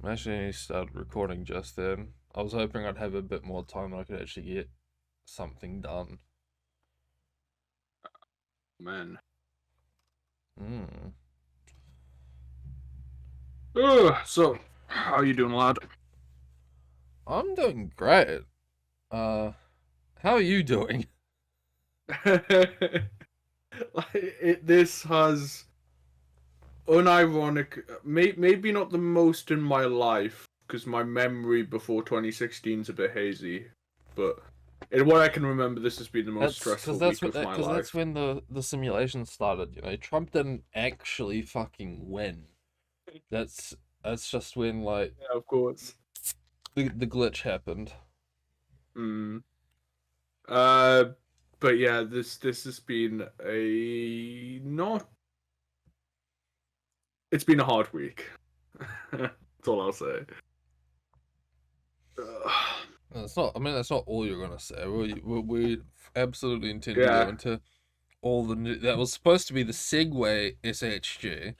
Imagine you started recording just then. I was hoping I'd have a bit more time and I could actually get something done. Man. Hmm. So, how you doing, lad? I'm doing great. Uh, how are you doing? This has unironic, maybe not the most in my life, because my memory before 2016 is a bit hazy, but in what I can remember, this has been the most That's stressful week of my because that's life. when the simulation started. You know, Trump didn't actually fucking win. That's that's just when like Yeah, of course. the glitch happened. Mm. Uh, but yeah, this has been a not. It's been a hard week. That's all I'll say. That's not. I mean, that's not all you're gonna say. We absolutely intend to go Yeah. into all the new. That was supposed to be the segue SHG.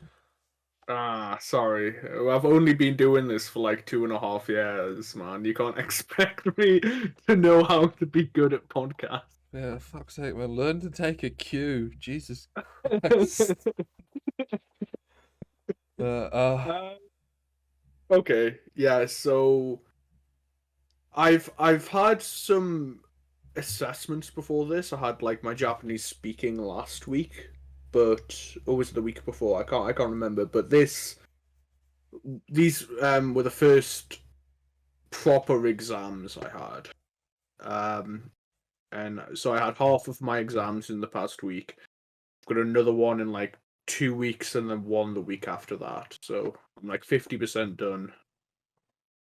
Sorry. I've only been doing this for like 2.5 years, man. You can't expect me to know how to be good at podcasts. Yeah, fuck's sake, man. Learn to take a cue. Jesus Christ. Uh, okay, yeah. So I've had some assessments before this. I had like my Japanese speaking last week, but or was it the week before? I can't remember. But these were the first proper exams I had. And so I had half of my exams in the past week. Got another one in like 2 weeks, and then one the week after that. So I'm like 50% done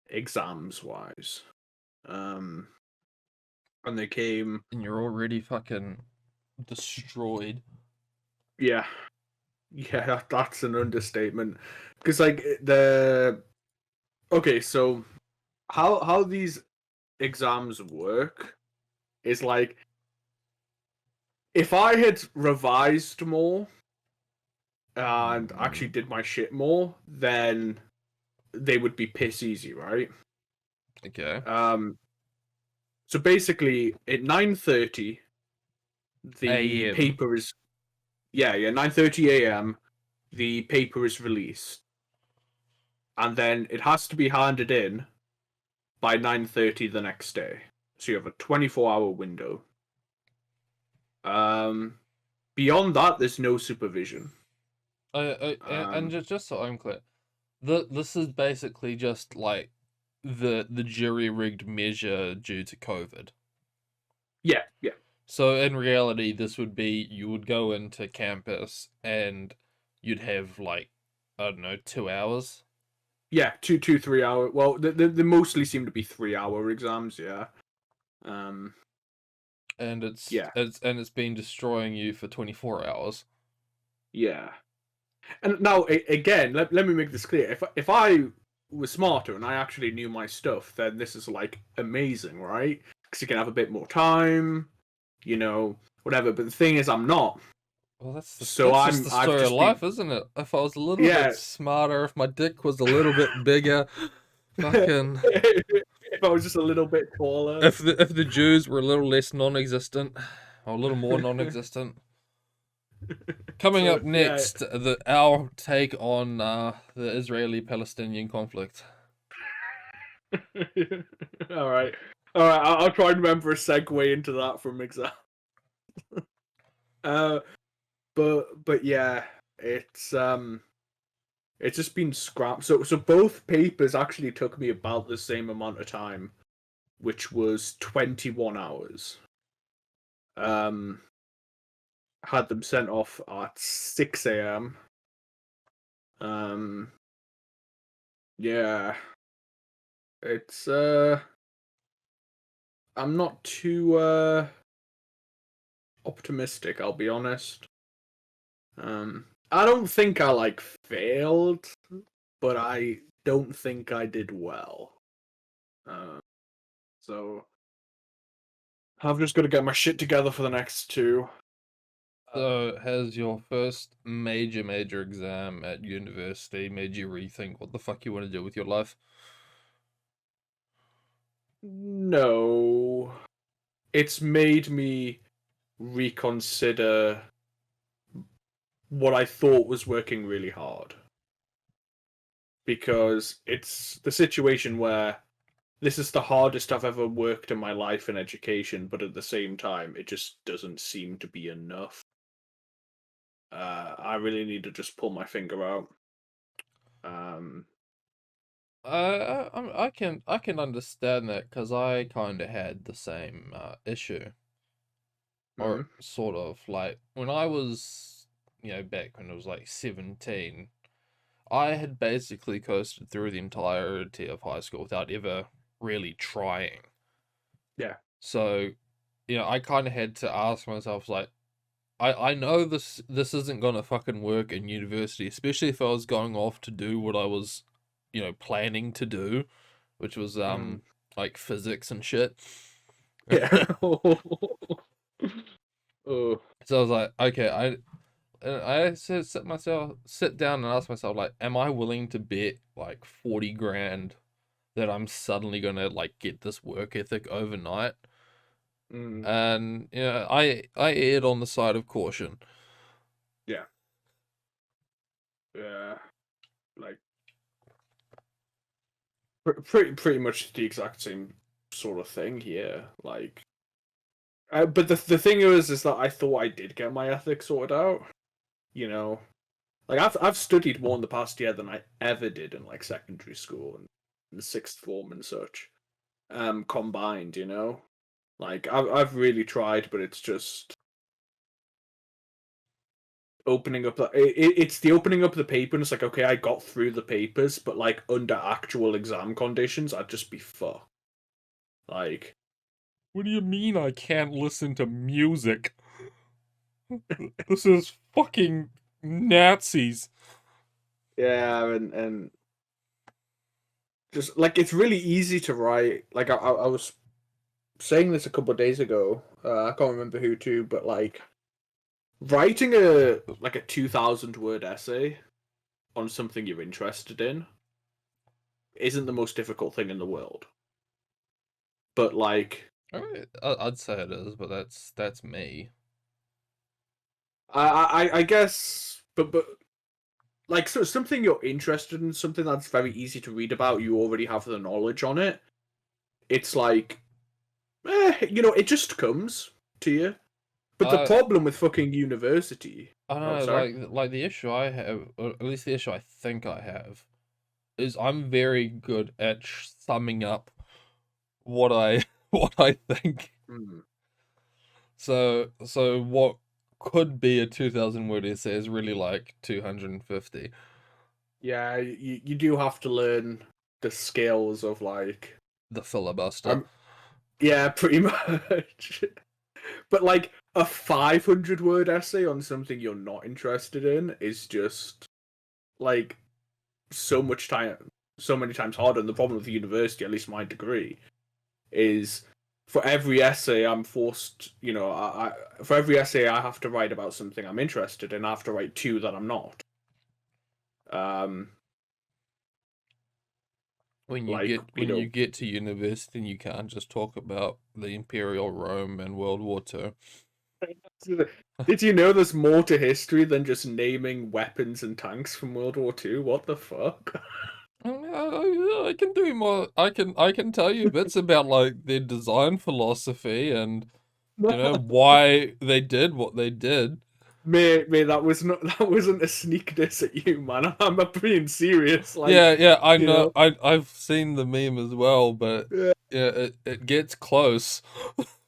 exams wise. Um, and they came, and you're already fucking destroyed. yeah, yeah, that's an understatement. Because like the okay, so how these exams work is like if I had revised more and actually did my shit more, then they would be piss easy, right? Okay. Um, so basically, at 9:30, the AM. paper is 9:30 a.m. The paper is released, and then it has to be handed in by 9:30 the next day. So you have a 24-hour window. Um, Beyond that, there's no supervision. And Um, just so I'm clear, this is basically just like the jury rigged measure due to COVID. yeah, yeah, So in reality, this would be you would go into campus and you'd have like I don't know 2 hours. yeah. 3 hour. Well, they mostly seem to be 3 hour exams. Yeah. Um, And yeah, it's been destroying you for 24 hours. yeah. And now, again, let me make this clear. If I was smarter and I actually knew my stuff, then this is like amazing, right? Because you can have a bit more time, whatever. But the thing is, I'm not. Well, So that's just the I've story of just been, life, isn't it? If I was a little bit yeah. smarter, if my dick was a little bit bigger, fucking If I was just a little bit taller. if the Jews were a little less non-existent or a little more non-existent. Coming So up yeah. next, our take on the Israeli-Palestinian conflict. All right, all right. I'll try and remember a segue into that from exam. Uh, but yeah, it's just been scrapped. So both papers actually took me about the same amount of time, which was 21 hours. Um, had them sent off at 6 a.m. Um, yeah, it's I'm not too optimistic, I'll be honest. I don't think I like failed, but I don't think I did well. Uh, so I've just got to get my shit together for the next two. So, has your first major exam at university made you rethink what the fuck you want to do with your life? No, it's made me reconsider what I thought was working really hard. Because it's the situation where this is the hardest I've ever worked in my life in education, but at the same time, it just doesn't seem to be enough. I really need to just pull my finger out. Um, I can understand that because I kind of had the same issue, or mhm. sort of like when I was, back when I was like 17. I had basically coasted through the entirety of high school without ever really trying. Yeah. So, I kind of had to ask myself, like, I know this isn't gonna fucking work in university, especially if I was going off to do what I was, planning to do, which was Mm. like physics and shit. Yeah. Oh. So I was like, okay, I said sit down and ask myself, like, am I willing to bet like 40 grand that I'm suddenly gonna like get this work ethic overnight? Mm. And I erred on the side of caution. Yeah. Yeah. Like pretty much the exact same sort of thing here. Like, but the thing is that I thought I did get my ethics sorted out. You know, like I've studied more in the past year than I ever did in like secondary school and in the sixth form and such. Combined, like I've really tried, but it's just opening up it's the opening up the paper and it's like, okay, I got through the papers, but like under actual exam conditions I'd just be fucked. Like, What do you mean I can't listen to music? This is fucking Nazis. yeah, and just like it's really easy to write. Like I was saying this a couple of days ago, I can't remember who to, but like writing a 2,000 word essay on something you're interested in isn't the most difficult thing in the world. But like, I'd say it is, but that's me. I guess, but like, so something you're interested in, something that's very easy to read about, you already have the knowledge on it. It's like, it just comes to you. But the I problem with fucking university. I don't Oh, know, sorry. like the issue I have, or at least the issue I think I have, is I'm very good at summing up what I what I think. Mm. So what could be a 2,000 word essay is really like 250. Yeah, you do have to learn the skills of like, The filibuster. um, yeah, pretty much. But like a 500 word essay on something you're not interested in is just like so much time, so many times harder. And the problem with the university, at least my degree, is for every essay I'm forced, for every essay I have to write about something I'm interested in. I have to write two that I'm not. Um, like When you get to university and you can't just talk about the Imperial Rome and World War Two. did you know there's more to history than just naming weapons and tanks from World War Two? What the fuck? I can do more. I can tell you bits about like their design philosophy and why they did what they did. Mate, that wasn't a sneak diss at you, man. I'm being serious. Like, Yeah, I you know. know, I've seen the meme as well, but yeah, yeah, it gets close.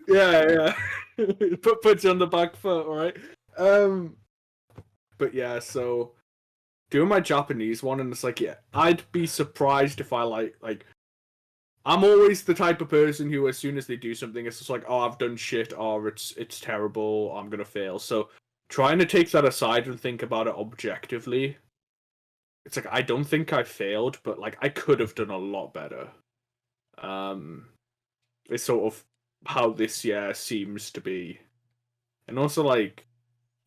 yeah, yeah. Put you on the back foot, all right? Um, but yeah, so doing my Japanese one, and it's like, yeah, I'd be surprised if I like. I'm always the type of person who, as soon as they do something, it's just like, oh, I've done shit, or it's terrible, I'm gonna fail. So trying to take that aside and think about it objectively, it's like I don't think I failed, but like I could have done a lot better. Um, it's sort of how this year seems to be, and also like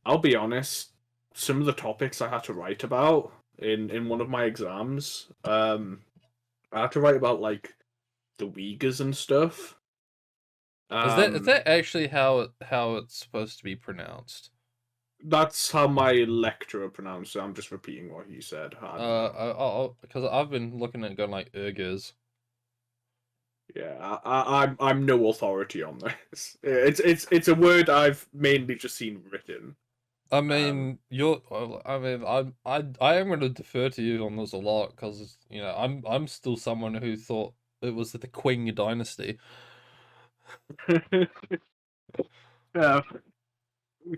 I'll be honest, some of the topics I had to write about in one of my exams, I had to write about like the Uyghurs and stuff. Is Um, that actually how it's supposed to be pronounced? that's how my lecturer pronounced it. I'm just repeating what he said. I don't know. Because I've been looking at it going like Urgers. Yeah, I'm no authority on this. It's a word I've mainly just seen written. I Um, mean, I mean, I am going to defer to you on this a lot because I'm still someone who thought it was the Qing dynasty. yeah.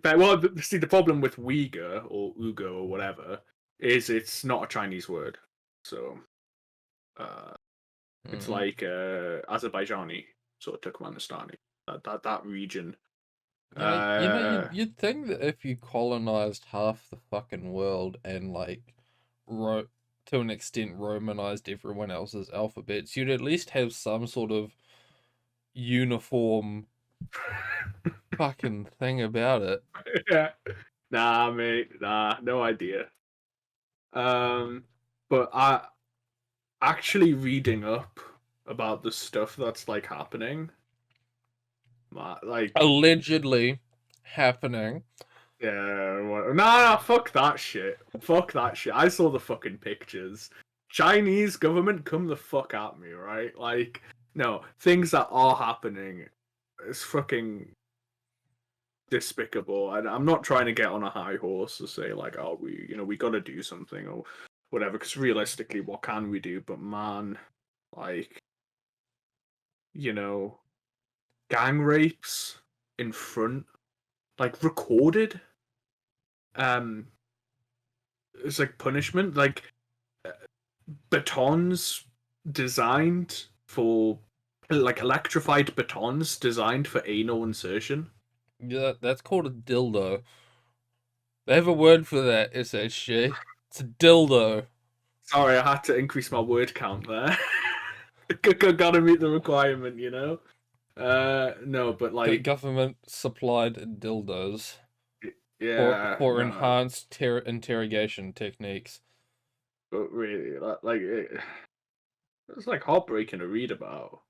Well, see, the problem with Uyghur or Uyghur or whatever is it's not a Chinese word, so uh, it's Mm. like Azerbaijani, sort of Turkmenistani, that region. You'd Uh, you'd think that if you colonized half the fucking world and like wrote to an extent romanized everyone else's alphabets, you'd at least have some sort of uniform fucking thing about it. yeah. Nah, mate, nah, no idea. Um, but I actually reading up about the stuff that's like happening, like Allegedly happening. yeah, nah, fuck that shit. Fuck that shit. I saw the fucking pictures. Chinese government, come the fuck at me, right? Like, no, things that are happening is fucking despicable. And I'm not trying to get on a high horse to say like, oh, we gotta do something or whatever. Because realistically, what can we do? But man, like, you know, gang rapes in front, like recorded. Um, it's like punishment. Like batons designed for like electrified batons designed for anal insertion. Yeah, that's called a dildo. They have a word for that, SHG. It's a dildo. Sorry, I had to increase my word count there. Gotta meet the requirement, you know. No, but like, Government supplied dildos yeah, for no, enhanced interrogation techniques. but really, it's like heartbreaking to read about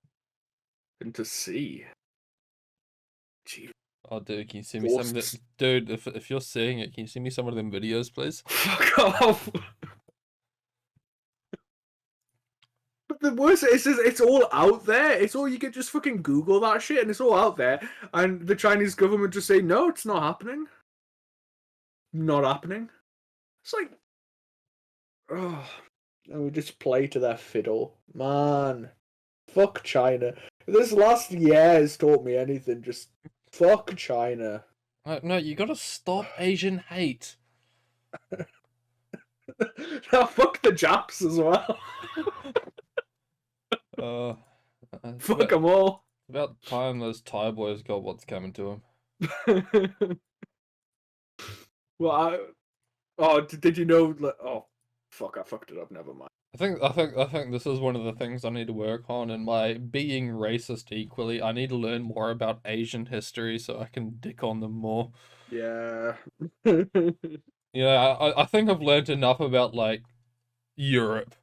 and to see. Gee, Oh, dude, can you send me some of the forced. dude? If you're seeing it, can you send me some of them videos, please? Fuck off. But the worst is, it's all out there. It's all you can just fucking Google that shit, and it's all out there. And the Chinese government just say, no, it's not happening. Not happening. It's like, oh, and we just play to their fiddle, man. Fuck China. This last year has taught me anything. Just fuck China. No, you gotta stop Asian hate. Now fuck the Japs as well. Uh, Fuck them all. about time those Thai boys got what's coming to them. well, oh, did you know? Oh, fuck! I fucked it up. Never mind. I think this is one of the things I need to work on in my being racist equally. I need to learn more about Asian history so I can dick on them more. Yeah. Yeah, I think I've learned enough about like Europe.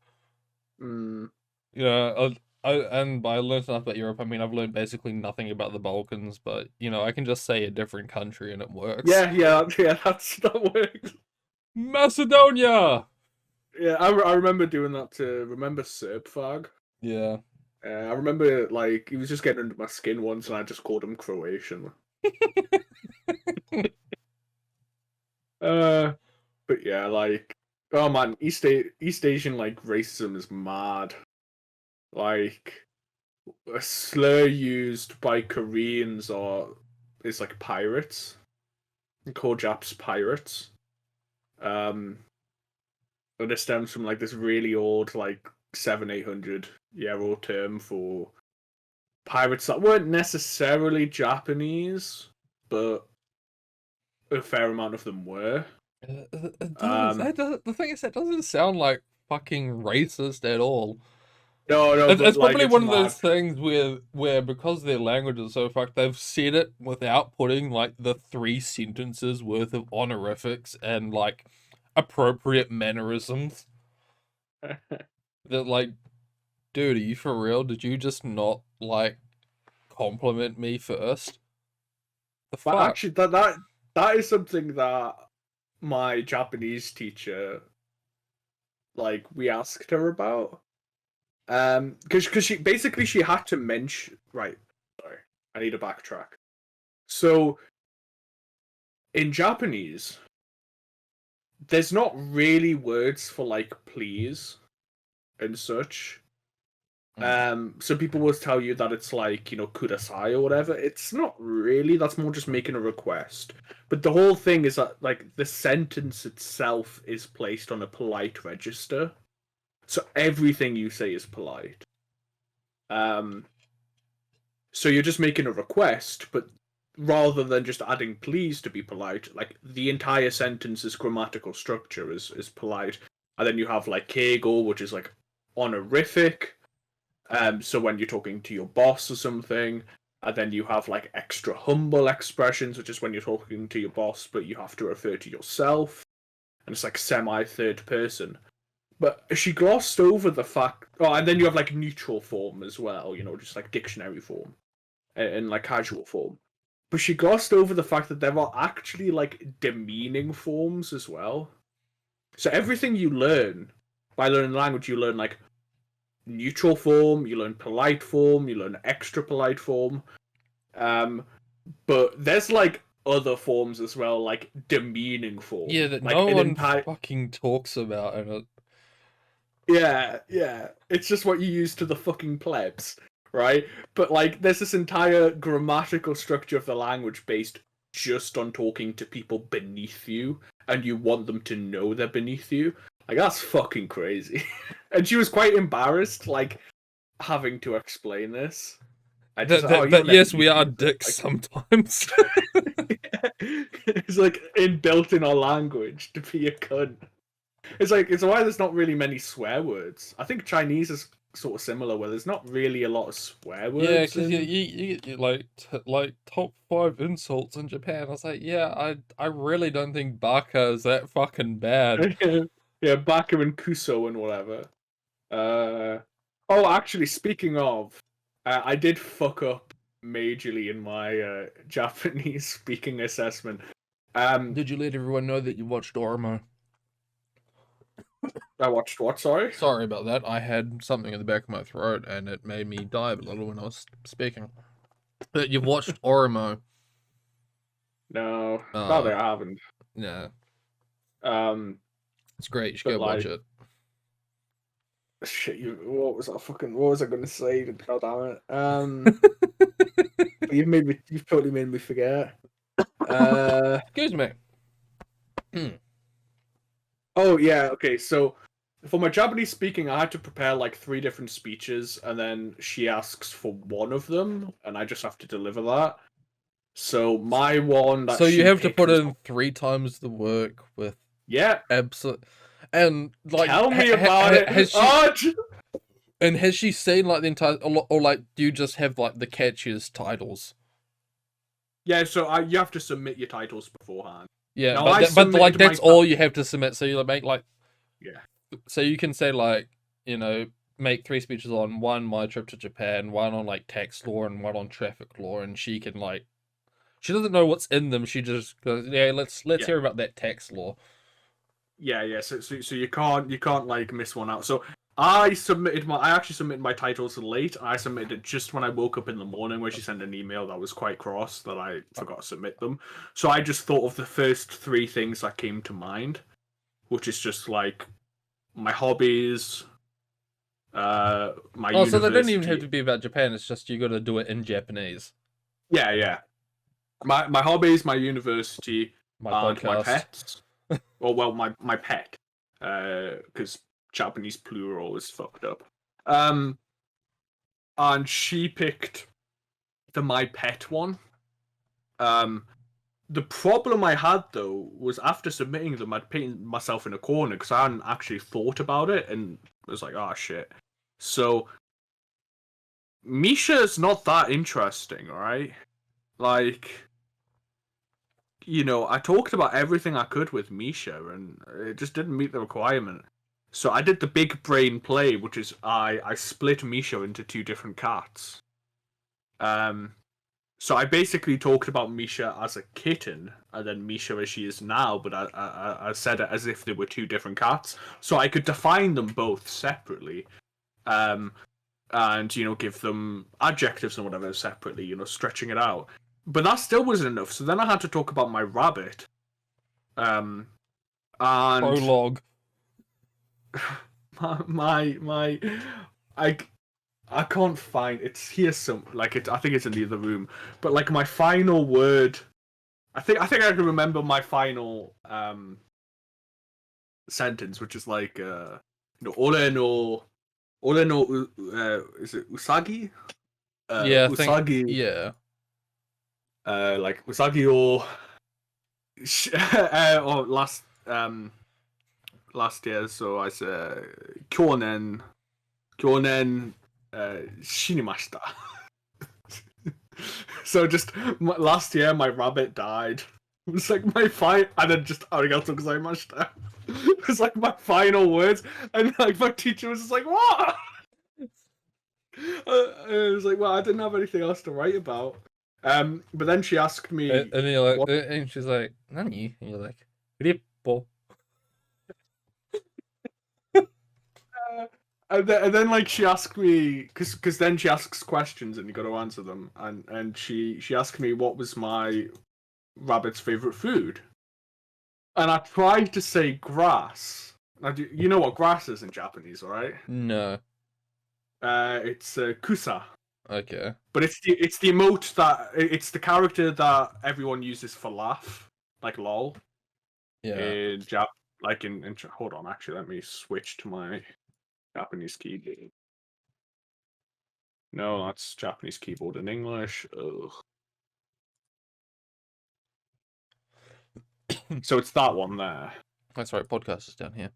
mm. Yeah, and by learned enough about Europe, I mean I've learned basically nothing about the Balkans, but I can just say a different country and it works. Yeah. That works. Macedonia. Yeah, I remember doing that to remember Serpfag. Yeah. I remember like he was just getting under my skin once, and I just called him Croatian. Uh, but yeah, like, oh man, East Asian like racism is mad. Like a slur used by Koreans or is like pirates. They call Japs pirates. Um, and it stems from like this really old, like 700-800 year old term for pirates that weren't necessarily Japanese, but a fair amount of them were. It does. Um, The thing is, that doesn't sound like fucking racist at all. No, It's but like probably it's one of mad. those things where because their language is so fucked, they've said it without putting like the 3 sentences worth of honorifics and like appropriate mannerisms. That like, dude, are you for real? Did you just not like compliment me first? The But fuck? actually, that is something that my Japanese teacher, like, we asked her about. Because she had to mention, right. Sorry, I need to backtrack. So in Japanese, there's not really words for like please and such. So people will tell you that it's like, kudasai or whatever. It's not really. That's more just making a request. But the whole thing is that like the sentence itself is placed on a polite register. So everything you say is polite. Um, so you're just making a request, but rather than just adding please to be polite, like the entire sentence's grammatical structure is polite. And then you have like keigo, which is like honorific. So when you're talking to your boss or something, and then you have like extra humble expressions, which is when you're talking to your boss, but you have to refer to yourself, and it's like semi third person. But she glossed over the fact. Oh, and then you have like neutral form as well, just like dictionary form and like casual form. But she glossed over the fact that there are actually like demeaning forms as well. So everything you learn by learning language, you learn like neutral form, you learn polite form, you learn extra polite form. Um, but there's like other forms as well, like demeaning Yeah, form, that like no an one entire. fucking talks about in it. Yeah. It's just what you use to the fucking plebs, right? But like, there's this entire grammatical structure of the language based just on talking to people beneath you, and you want them to know they're beneath you. Like, that's fucking crazy. And she was quite embarrassed, like, having to explain this. I just, oh, That you're yes, beneath we are me, but dicks like, sometimes. it's like inbuilt in our language to be a cunt. It's why there's not really many swear words. I think Chinese is sort of similar, where there's not really a lot of swear Yeah, words because you, in. you like like top 5 insults in Japan. I was like, yeah, I really don't think baka is that fucking bad. Yeah, Baka and Kuso and whatever. Oh, actually, speaking of, I did fuck up majorly in my Japanese speaking assessment. Did you let everyone know that you watched Ormo? I watched what? Sorry. Sorry about that. I had something in the back of my throat and it made me dive a little when I was speaking. But you've watched Ormo. No, Uh, sadly I haven't. yeah, Um, it's great. You should but go watch like, it. shit, what was I gonna say? God damn it. You've totally made me forget. Uh, Excuse me. oh yeah, okay. So for my Japanese speaking, I had to prepare like 3 different speeches, and then she asks for one of them, and I just have to deliver that. So my one that So you she have to picked put was, in 3 times the work with yeah. absolute, and like Tell me about it. has she Oh, and has she seen like the entire or like do you just have like the catchiest titles? yeah. So you have to submit your titles beforehand. Yeah, Now I but like submitted my that's all you have to submit. So you make like yeah. so you can say like make 3 speeches on one my trip to Japan, one on like tax law, and one on traffic law, and she can like she doesn't know what's in them. She just goes, yeah, let's Yeah. hear about that tax law. Yeah. So you can't like miss one out. So I actually submitted my titles late. I submitted it just when I woke up in the morning, where she sent an email that was quite cross that I forgot to submit them. So I just thought of the first 3 things that came to mind, which is just like my hobbies, my Oh, so they don't even have university. to be about Japan. It's just you got to do it in Japanese. Yeah. My hobbies, my university, My and my podcast. pets. Or well, my pet, because Japanese plural is fucked up. And she picked the my pet one. Um, the problem I had though was after submitting them, I'd painted myself in a corner because I hadn't actually thought about it and was like, oh shit. So Misha's not that interesting, alright? Like, I talked about everything I could with Misha, and it just didn't meet the requirement. So I did the big brain play, which is I split Misha into two different cats. Um, so I basically talked about Misha as a kitten, and then Misha as she is now, but I said it as if they were two different cats, so I could define them both separately. Um, and give them adjectives and whatever separately, stretching it out. But that still wasn't enough. So then I had to talk about my rabbit. And Prologue. my I I can't find it's here some like it. I think it's in the other room. But like my final word, I think I can remember my final sentence, which is like Ole no is it Usagi? Yeah, I think. Usagi. Yeah. Like Usagi or or last year. So I said Kyonen shinimashita. So just last year, my rabbit died. It was like my and then just arigato gozaimashita. It was like my final words, and like my teacher was just like, "What?" It was like, "Well, I didn't have anything else to write about." But then she asked me, And then you're like, and she's like, "Nani?" And you're like, "Rippo." And then like she asked me, because then she asks questions and you got to answer them, and she asked me what was my rabbit's favorite food, and I tried to say grass. Now, you know what grass is in Japanese, all right? No. It's kusa, Okay. but it's the emote that it's the character that everyone uses for laugh, like lol. Yeah. In like in hold on, actually, let me switch to my Japanese keyboard. No, that's Japanese keyboard in English. Ugh. So it's that one there. That's right. Podcast is down here.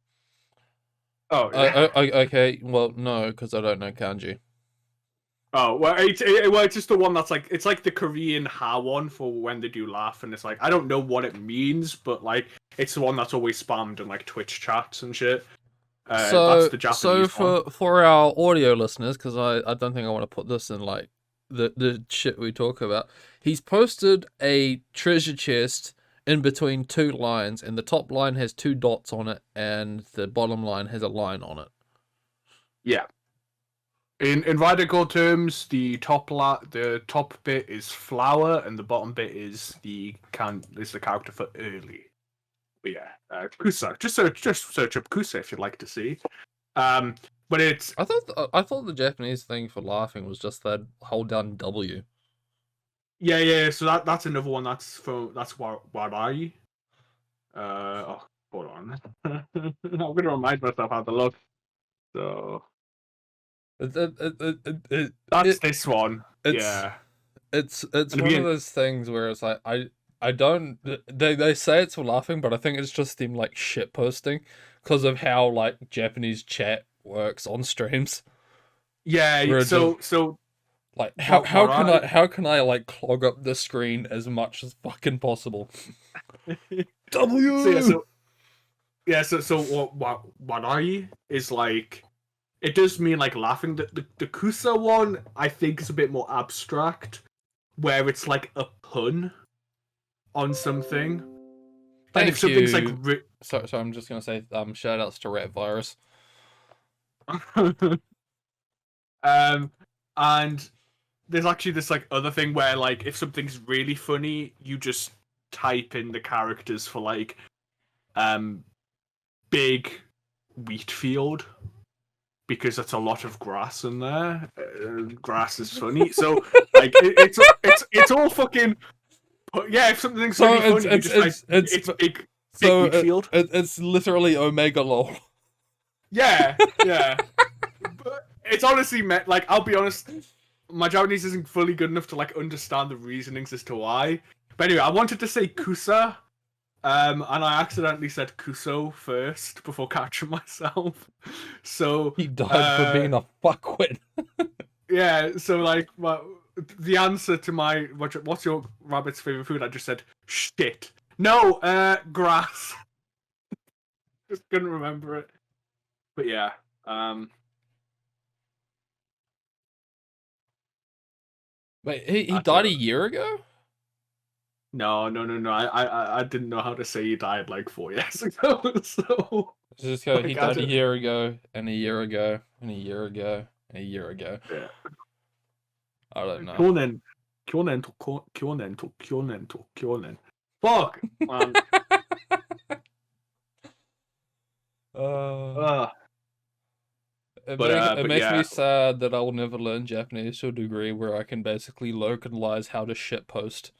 Oh, yeah. Okay. Well, no, because I don't know kanji. Oh, well, it's just the one that's like, it's like the Korean ha one for when they do laugh, and it's like, I don't know what it means, but like, it's the one that's always spammed in like Twitch chats and shit. That's the Japanese one. for our audio listeners, because I don't think I want to put this in like the shit we talk about. He's posted a treasure chest in between two lines, and the top line has two dots on it, and the bottom line has a line on it. Yeah. In radical terms, the top bit is flower, and the bottom bit is the character for early. But yeah, Kusa. Just search up Kusa if you'd like to see. But it's I thought the Japanese thing for laughing was just that hold down W. yeah. So that's another one. That's Warai. Oh, hold on. I'm gonna remind myself how to look. So that's this one. Yeah. It's one of those things where it's like I don't they say it's for laughing, but I think it's just them like shit posting because of how like Japanese chat works on streams. Yeah. So like how can I like clog up the screen as much as fucking possible? W. So what are you is like it does mean like laughing. The Kusa one I think is a bit more abstract, where it's like a pun on something. Thank and if something's you. like so I'm just gonna say shout outs to Rat Virus. And there's actually this like other thing where like if something's really funny, you just type in the characters for like big wheat field because that's a lot of grass in there. Grass is funny, so like it's all fucking. Yeah, if something's really funny, you just it's big wheat field. It's literally Omega lol. Yeah. But it's honestly meant like I'll be honest, my Japanese isn't fully good enough to like understand the reasonings as to why. But anyway, I wanted to say Kusa, and I accidentally said Kuso first before catching myself. So He died for being a fuckwit. yeah, so like the answer to my what's your rabbit's favorite food? I just said shit. No, grass. Just couldn't remember it. But yeah, um, Wait, he that's died a a year ago? no. I didn't know how to say he died like 4 years ago. So Just go, he like I died a did, year ago, and a year ago, and a year ago, and a year ago. yeah. I don't know. 去年と去年と去年と去年。Fuck, man. Uh, Uh, it but makes me yeah, sad that I will never learn Japanese to a degree where I can basically localize how to shitpost.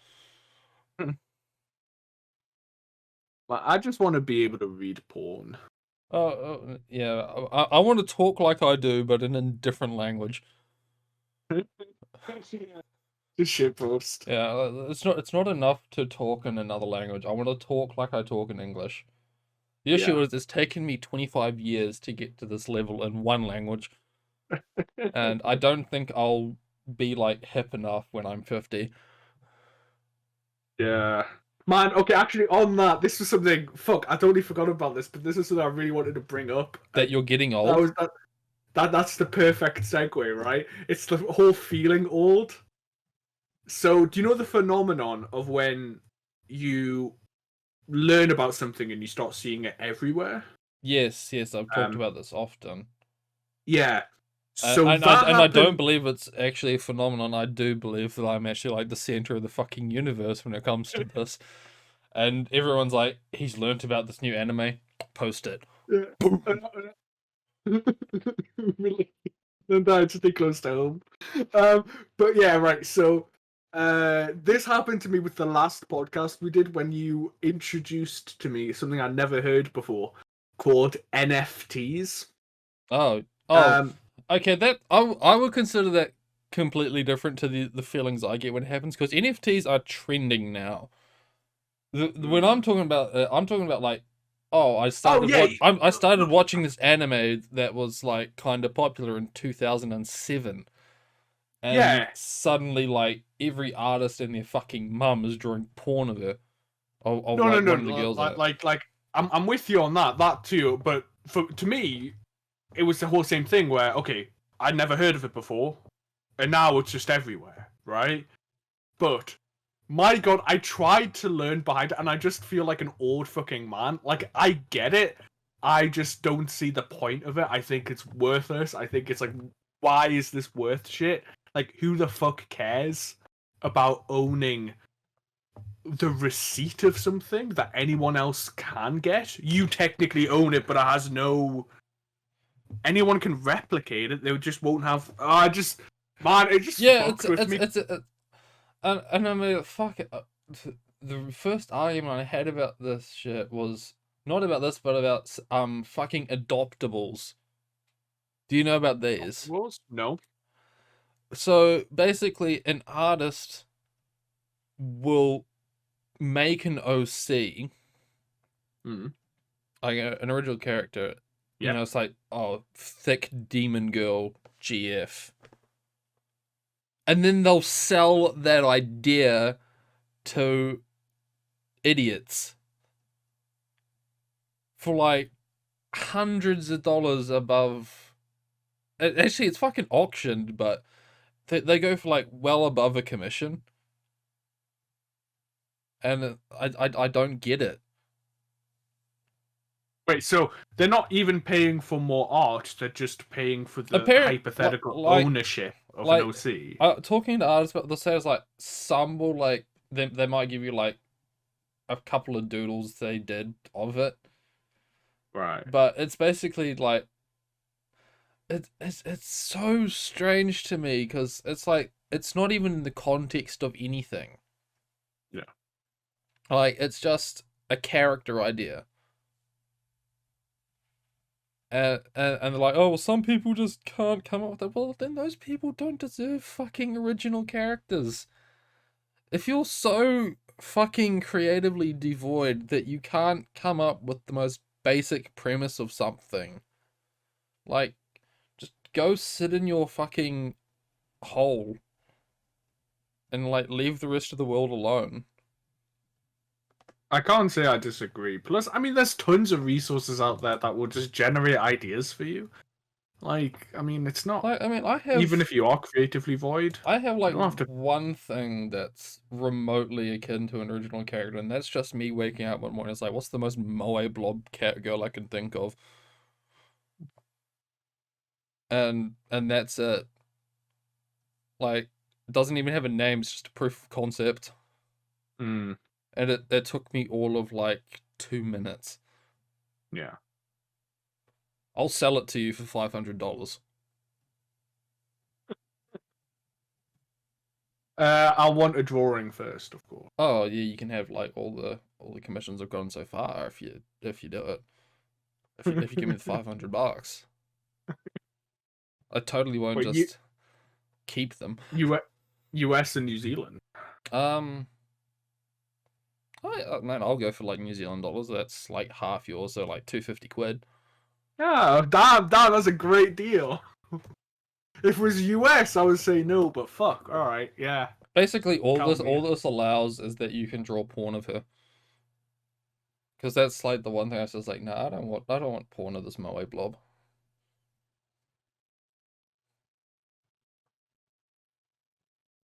I just want to be able to read porn. Yeah, I want to talk like I do, but in a different language. Just shit post. Yeah, it's not enough to talk in another language. I want to talk like I talk in English. The issue Yeah. is it's taken me 25 years to get to this level in one language, and I don't think I'll be like hip enough when I'm 50. Yeah. Man, okay, actually on that, this was something fuck, I totally forgot about this, but this is something I really wanted to bring up. That you're getting That old? was that's the perfect segue, right? It's the whole feeling old. So do you know the phenomenon of when you learn about something and you start seeing it everywhere? Yes, I've talked Um about this often. yeah. And, So and I that and I don't happened. believe it's actually a phenomenon. I do believe that I'm actually like the center of the fucking universe when it comes to this. And everyone's like, he's learnt about this new anime. Post it. Yeah. Boom. Really, and I just stay close to home. Um, but yeah, right. So, this happened to me with the last podcast we did when you introduced to me something I'd never heard before called NFTs. Oh, oh, Um, okay. That I would consider that completely different to the feelings I get when it happens because NFTs are trending now. When mm. I'm talking about like, oh, Oh yeah, I started watching this anime that was like kind of popular in 2007, and yeah. suddenly like every artist and their fucking mum is drawing porn of her, of No, no, like no. one of the girls in it. I'm with you on that too. But to me, it was the whole same thing where okay, I'd never heard of it before, and now it's just everywhere, right? But my god, I tried to learn behind it, and I just feel like an old fucking man. Like I get it, I just don't see the point of it. I think it's worthless. I think it's like, why is this worth shit? Like, who the fuck cares about owning the receipt of something that anyone else can get? You technically own it, but it has no. Anyone can replicate it. They just won't have. I just man, it just Yeah, fucked with me. and I mean, fuck it. The first argument I had about this shit was not about this, but about fucking adoptables. Do you know about these? Rules? No. So basically, an artist will make an OC, Mm. like an original character. You Yep. know, it's like, oh, thick demon girl GF. And then they'll sell that idea to idiots for like hundreds of dollars above. Actually, it's fucking auctioned, but they go for like well above a commission. And I don't get it. Wait, so they're not even paying for more art, they're just paying for the Apparent hypothetical like ownership of an like OC. talking to artists about the sales, like some will like they might give you like a couple of doodles they did of it, Right. but it's basically like it's so strange to me because it's like it's not even in the context of anything. Yeah. Like it's just a character idea. And they're like, oh, well, some people just can't come up with it. Well, then those people don't deserve fucking original characters. If you're so fucking creatively devoid that you can't come up with the most basic premise of something, like, just go sit in your fucking hole and like leave the rest of the world alone. I can't say I disagree. Plus, I mean, there's tons of resources out there that will just generate ideas for you. Like, I mean, it's not Like, I mean, even if you are creatively void. I have You like don't have to. one thing that's remotely akin to an original character, and that's just me waking up one morning. It's like, what's the most moe blob cat girl I can think of? And that's it. Like, it doesn't even have a name. It's just a proof of concept. Mm, And it took me all of like 2 minutes. yeah. I'll sell it to you for $500. I want a drawing first, of course. Oh yeah, you can have like all the commissions I've gotten so far if you do it. If you give me the $500, I totally won't Wait, just keep them. US and New Zealand. Um, man, I'll go for like New Zealand dollars. That's like half yours, so like 250 quid. Yeah, damn, that's a great deal. If it was US, I would say no, but fuck, all right, yeah. Basically, Count me all in. this allows is that you can draw porn of her. Because that's like the one thing I was like, no, I don't want porn of this moe blob.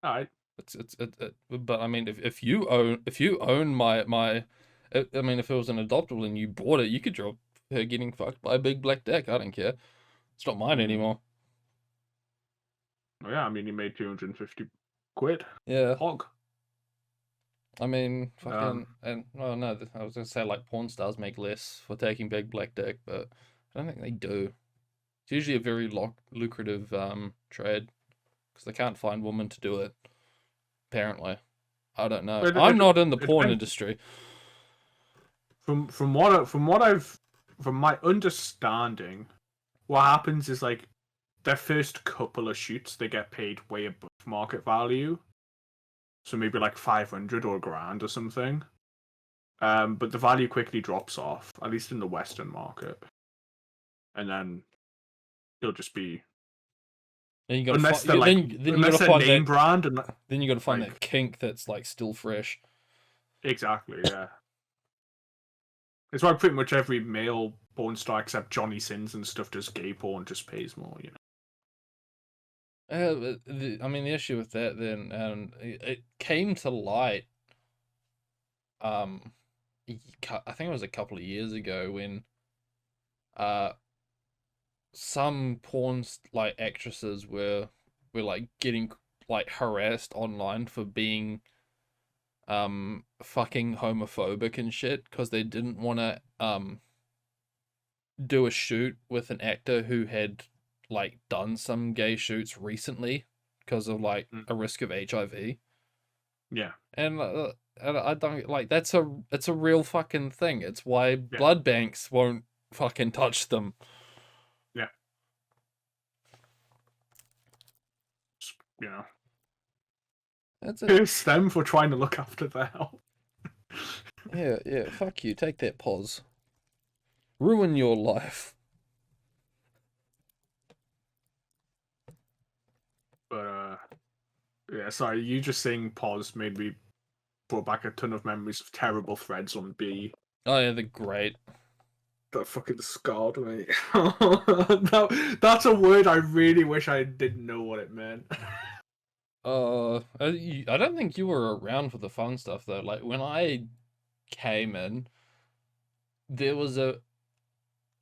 All right. But I mean, if you own I mean, if it was an adoptable and you bought it, you could draw her getting fucked by a big black dick. I don't care. It's not mine Mm. anymore. Well, yeah, I mean, you made 250 quid. Yeah. Hog. I mean, Um, fucking, and well, no, I was gonna say like porn stars make less for taking big black dick, but I don't think they do. It's usually a very lucrative trade because they can't find women to do it. Apparently, I don't know. it, I'm it, not in the it porn depends. industry. From my understanding, what happens is like their first couple of shoots, they get paid way above market value. So maybe like 500 or a grand or something. But the value quickly drops off, at least in the Western market. And then it'll just be Then you gotta unless find they're like then you gotta unless they're find that name brand and then you gotta find like that kink that's like still fresh. exactly, yeah. It's why pretty much every male porn star except Johnny Sins and stuff does gay porn just pays more, you know. I mean, the issue with that then, and it came to light. Um, I think it was a couple of years ago when uh some like actresses were like getting like harassed online for being fucking homophobic and shit because they didn't want to do a shoot with an actor who had like done some gay shoots recently because of like a risk of HIV. Yeah. And I don't like it's a real fucking thing. It's why Yeah. blood banks won't fucking touch them. Yeah. You know. That's it. It's them for trying to look after their health. Yeah, fuck you. Take that pause. Ruin your life. But yeah, sorry, you just saying pause made me brought back a ton of memories of terrible threads on B. Oh yeah, they're great. That fucking scarred me. That's a word I really wish I didn't know what it meant. I don't think you were around for the fun stuff though. Like when I came in, there was a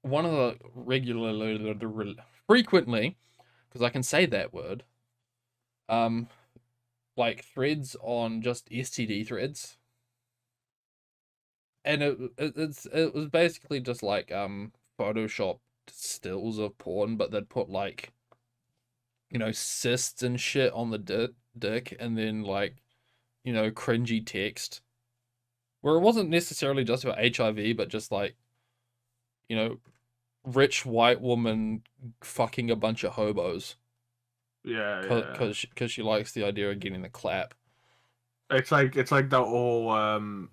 one of the frequently, because I can say that word. Like threads on just STD threads, and it was basically just like photoshopped stills of porn, but they'd put like cysts and shit on the dick, and then like cringy text where it wasn't necessarily just about HIV, but just like rich white woman fucking a bunch of hobos. Yeah. Because she likes the idea of getting the clap. It's like that whole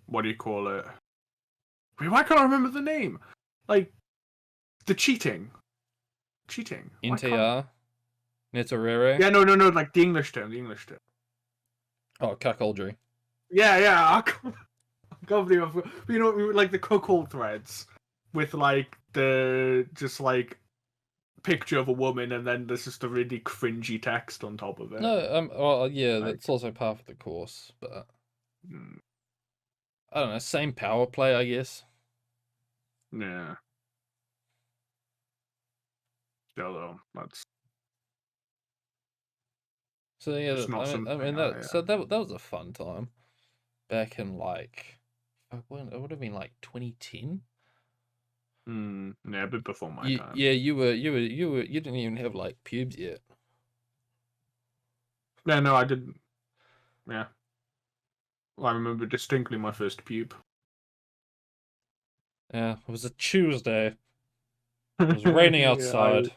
what do you call it? Wait, why can't I remember the name? Like the cheating. NTR. Netorere? Yeah, no, like the English term, Oh, cuckoldry. Yeah, I can't believe I forgot. You know, like the cuckold threads with like the just like picture of a woman and then there's just a really cringy text on top of it. No, well, yeah, Like, that's also part of the course, but mm, I don't know, same power play, I guess. yeah. Still though, that's So yeah, just not I something mean I. that was a fun time back in like, when it would have been like 2010. Yeah, a bit before my You, time. yeah, you didn't even have like pubes yet. Yeah, no, I didn't. Yeah, well, I remember distinctly my first pube. Yeah, it was a Tuesday. It was raining Yeah, outside.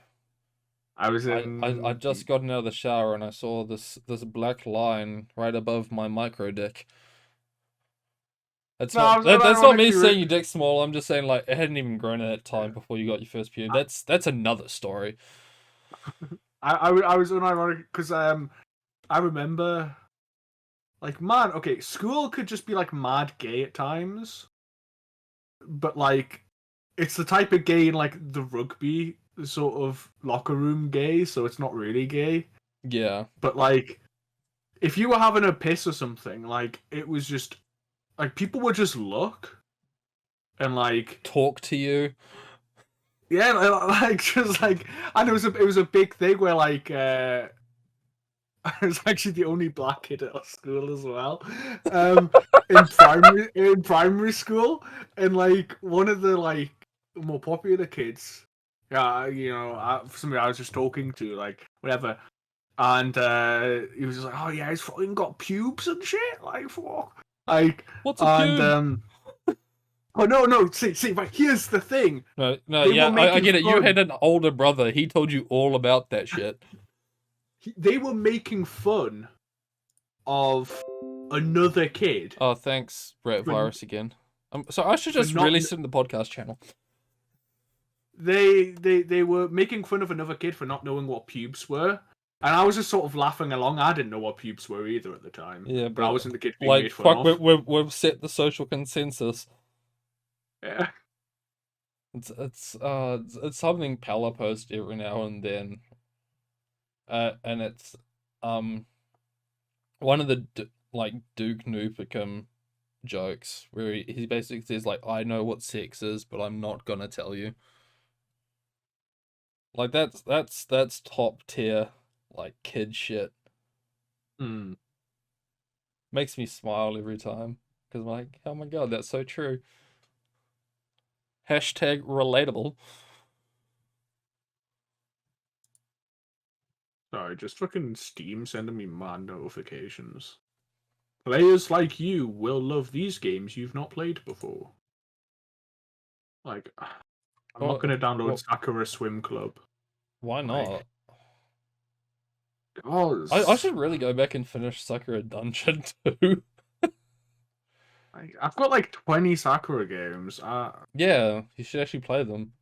I was I in. just gotten out of the shower and I saw this black line right above my micro dick. No, I was That's not me unironically. saying your dick's small. I'm just saying like it hadn't even grown at that time Yeah. before you got your first pube. That's another story. I was unironic because I remember like man, okay, school could just be like mad gay at times, but like it's the type of gay in like the rugby sort of locker room gay, so it's not really gay. Yeah. But like if you were having a piss or something, like it was just like people would just look and like Talk to you. yeah, like just like and it was a big thing where like I was actually the only black kid at our school as well. Um, in primary school, and like one of the like more popular kids, yeah, you know, somebody I was just talking to, like whatever, and he was just like, "Oh yeah, he's fucking got pubes and shit, like fuck." Like, What's a and pube? oh no, see, but here's the thing: No, they were yeah, I making get it. You fun. had an older brother. He told you all about that shit. They were making fun of another kid Oh, thanks, Rat for Virus again. So I should for just not release it in the podcast channel. they were making fun of another kid for not knowing what pubes were, and I was just sort of laughing along. I didn't know what pubes were either at the time, Yeah, but I but wasn't the kid being like, made fun fuck, of. we've set the social consensus. Yeah, It's something Pella posts every now and then. And it's um one of the like Duke Nukem jokes where he basically says like, I know what sex is, but I'm not gonna tell you. Like that's top tier like kid shit. mm. Makes me smile every time because I'm like, oh my god, that's so true. Hashtag relatable. Sorry, just fucking Steam sending me mad notifications. Players like you will love these games you've not played before. Like, I'm not Well, gonna download well, Sakura Swim Club. why Like, not? oh, I should really go back and finish Sakura Dungeon too. I've got like 20 Sakura games. Yeah, you should actually play them.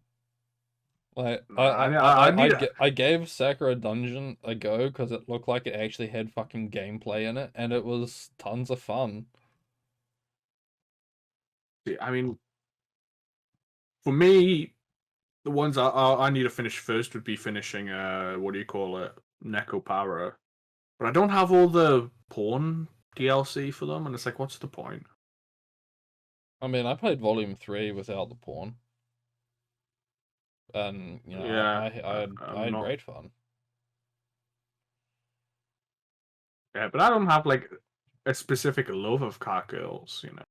Like I need. I gave Sakura Dungeon a go because it looked like it actually had fucking gameplay in it, and it was tons of fun. I mean, for me, the ones I need to finish first would be finishing what do you call it, Neko Power. But I don't have all the porn DLC for them, and it's like, what's the point? I mean, I played Volume 3 without the porn, and you know, Yeah, I I'm had not. great fun. Yeah, but I don't have like a specific love of cat girls. You know,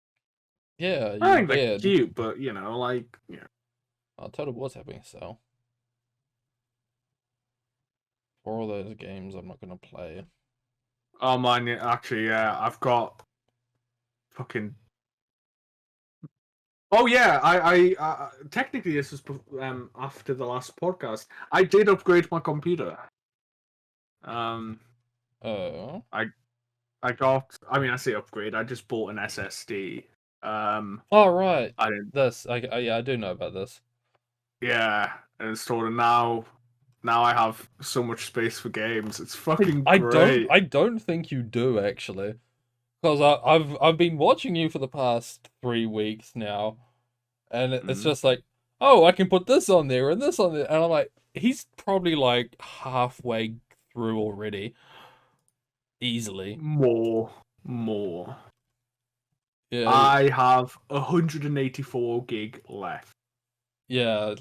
Yeah, I you think they're did. cute, but you know, like yeah. Total was having a sale. For all those games, I'm not gonna play. Oh man, yeah, actually, yeah, I've got fucking. Oh yeah, I technically this was after the last podcast. I did upgrade my computer. Um, Oh, I I got. I mean, I say upgrade. I just bought an SSD. oh right. I didn't. This, yeah, I do know about this. Yeah, and installed it now. now I have so much space for games. It's fucking I don't great. I don't think you do actually. Because I've been watching you for the past 3 weeks now, and it's Mm. just like, oh, I can put this on there and this on there, and I'm like, he's probably like halfway through already, easily. More. Yeah, I have 184 gig left. yeah.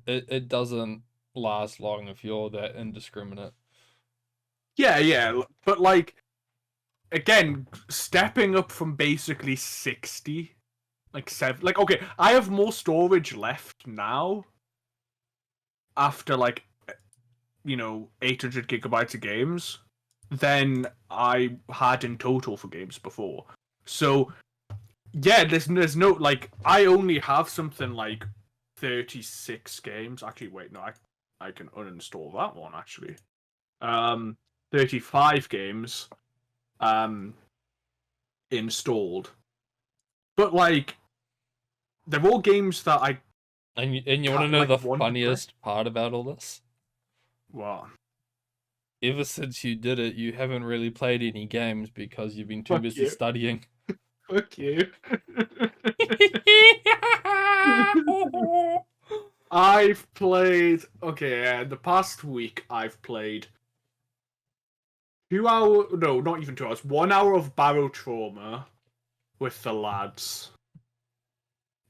It doesn't last long if you're that indiscriminate. Yeah, but like again, stepping up from basically 60, like seven, like okay, I have more storage left now after like 800 gigabytes of games than I had in total for games before. So yeah, there's no like I only have something like 36 games. Actually, wait, no, I can uninstall that one actually. Um, 35 games um installed, but like they're all games that I And you want to know like the want to play. funniest part about all this? What? Ever since you did it, you haven't really played any games because you've been too Fuck busy you. studying. Fuck you. I've played. Okay, the past week I've played 2 hour. No, not even 2 hours. 1 hour of Barrow Trauma with the lads,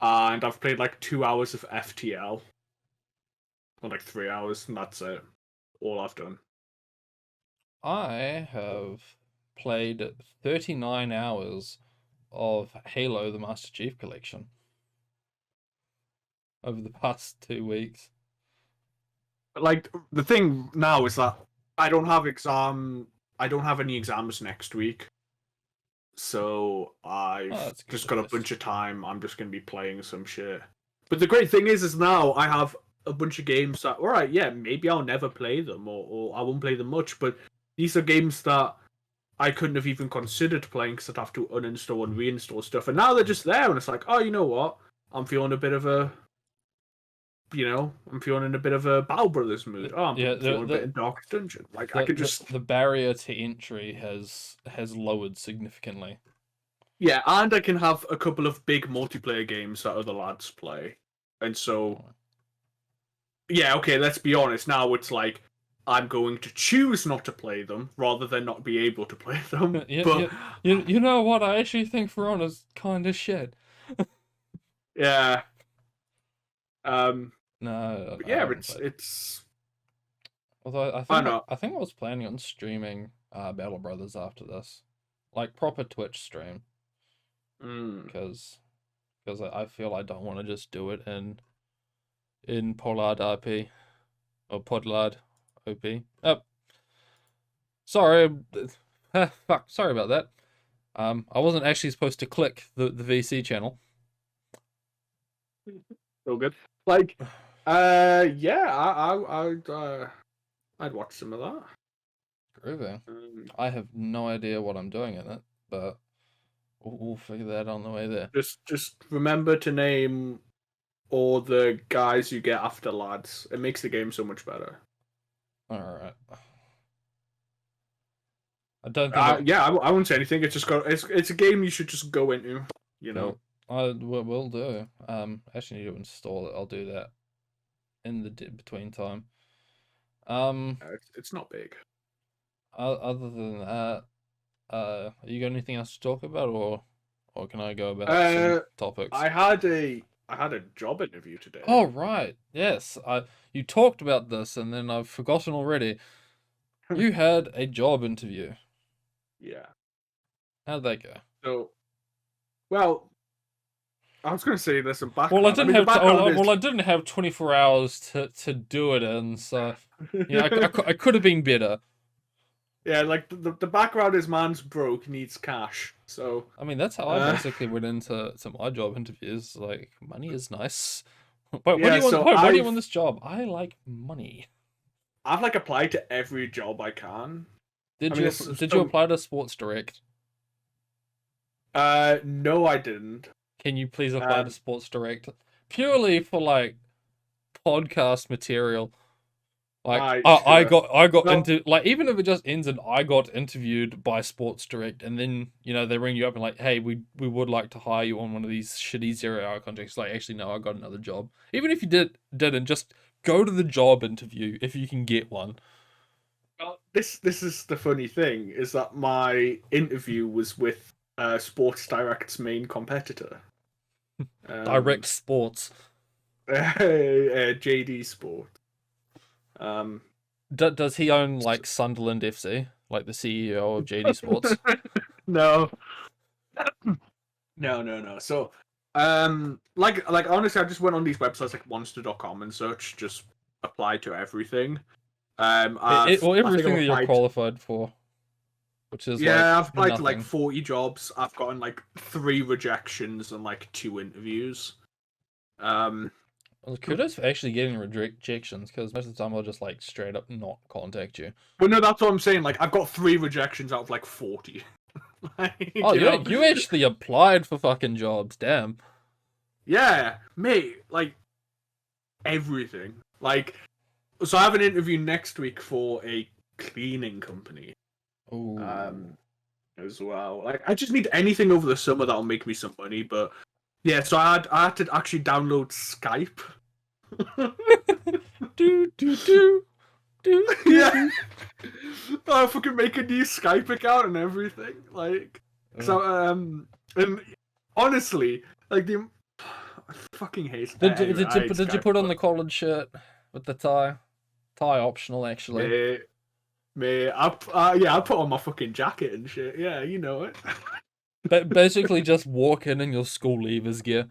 and I've played like 2 hours of FTL, or like 3 hours, and that's it. All I've done. I have played 39 hours of Halo the Master Chief Collection over the past 2 weeks. But like the thing now is that I don't have exam. I don't have any exams next week, so Oh, I've that's good just at got a least. bunch of time. I'm just gonna be playing some shit. But the great thing is now I have a bunch of games that, all right, yeah, maybe I'll never play them or I won't play them much, but these are games that I couldn't have even considered playing because I'd have to uninstall and reinstall stuff. And now they're just there, and it's like, oh, you know what? I'm feeling a bit of a, I'm feeling in a bit of a Battle Brothers mood. Oh, I'm Yeah, feeling a bit in Darkest Dungeon. Like I the, could the, just, the barrier to entry has lowered significantly. yeah, and I can have a couple of big multiplayer games that other lads play, and so yeah, okay, let's be honest. Now it's like I'm going to choose not to play them rather than not be able to play them. Yeah, But yeah, you know what? I actually think Verona's kind of shit. yeah, No, but I yeah, haven't it's played it. it's Although I don't know. I think I was planning on streaming Battle Brothers after this, like proper Twitch stream, Mm. because I feel I don't want to just do it in Pollard RP or Podlard OP. Oh, sorry, fuck, sorry about that. I wasn't actually supposed to click the VC channel. So good. Like, yeah, I'd watch some of that. Groovy. Um, I have no idea what I'm doing in it, but we'll figure that out on the way there. just remember to name all the guys you get after lads. It makes the game so much better. All right. I don't think it. Yeah, I wouldn't say anything. It's just it's a game you should just go into. You No, know, I will do. Actually need to install it. I'll do that in the between time. Um, it's not big. other than that, you got anything else to talk about, or can I go about some Uh, topics? I had a job interview today. Oh right, yes. You talked about this, and then I've forgotten already. You had a job interview. Yeah. How'd that go? So, well, I was going to say there's some Well, I background. I didn't mean, the have to. background is Well, I didn't have 24 hours to do it in, so I could have been better. yeah, like the background is man's broke, needs cash. So, I mean, that's how I uh, basically went into my job interviews. Like, money is nice. Wait, what do yeah, you want? so Wait, what do you want I've this job? I like money. I've like applied to every job I can. I mean, it's Did you so apply to Sports Direct? no, I didn't. Can you please apply to Um, Sports Direct? Purely for like podcast material. Like Alright, I sure. got Well, into, like, even if it just ends in I got interviewed by Sports Direct, and then they ring you up and like, hey, we would like to hire you on one of these shitty 0 hour contracts. Like, actually no, I got another job. Even if you didn't, just go to the job interview if you can get one. this is the funny thing, is that my interview was with Sports Direct's main competitor, Direct Sports. JD Sport. Does he own like Sunderland FC, like the CEO of JD Sports? No, no. So, like honestly, I just went on these websites like Monster.com and such, just applied to everything. Or I think I've everything that you're applied. qualified for, which is like Yeah, I've applied to like nothing. 40 jobs. I've gotten like 3 rejections and like 2 interviews. Um, Well, kudos for actually getting rejections, because most of the time I'll just like straight up not contact you. but no, that's what I'm saying. Like, I've got 3 rejections out of like 40. Oh, Like, you actually applied for fucking jobs, damn. yeah, mate, like everything. Like, so I have an interview next week for a cleaning company. Ooh. As well. Like, I just need anything over the summer that'll make me some money. But yeah, so I had to actually download Skype. do do do do do Yeah, do. I fucking make a new Skype account and everything. Like, so and honestly, like I fucking hate. Anyway, I hate Did you Skype. put on But the collared shirt with the tie? Tie optional, actually. me, yeah, I put on my fucking jacket and shit. Yeah, you know it. But basically, just walk in your school leavers gear.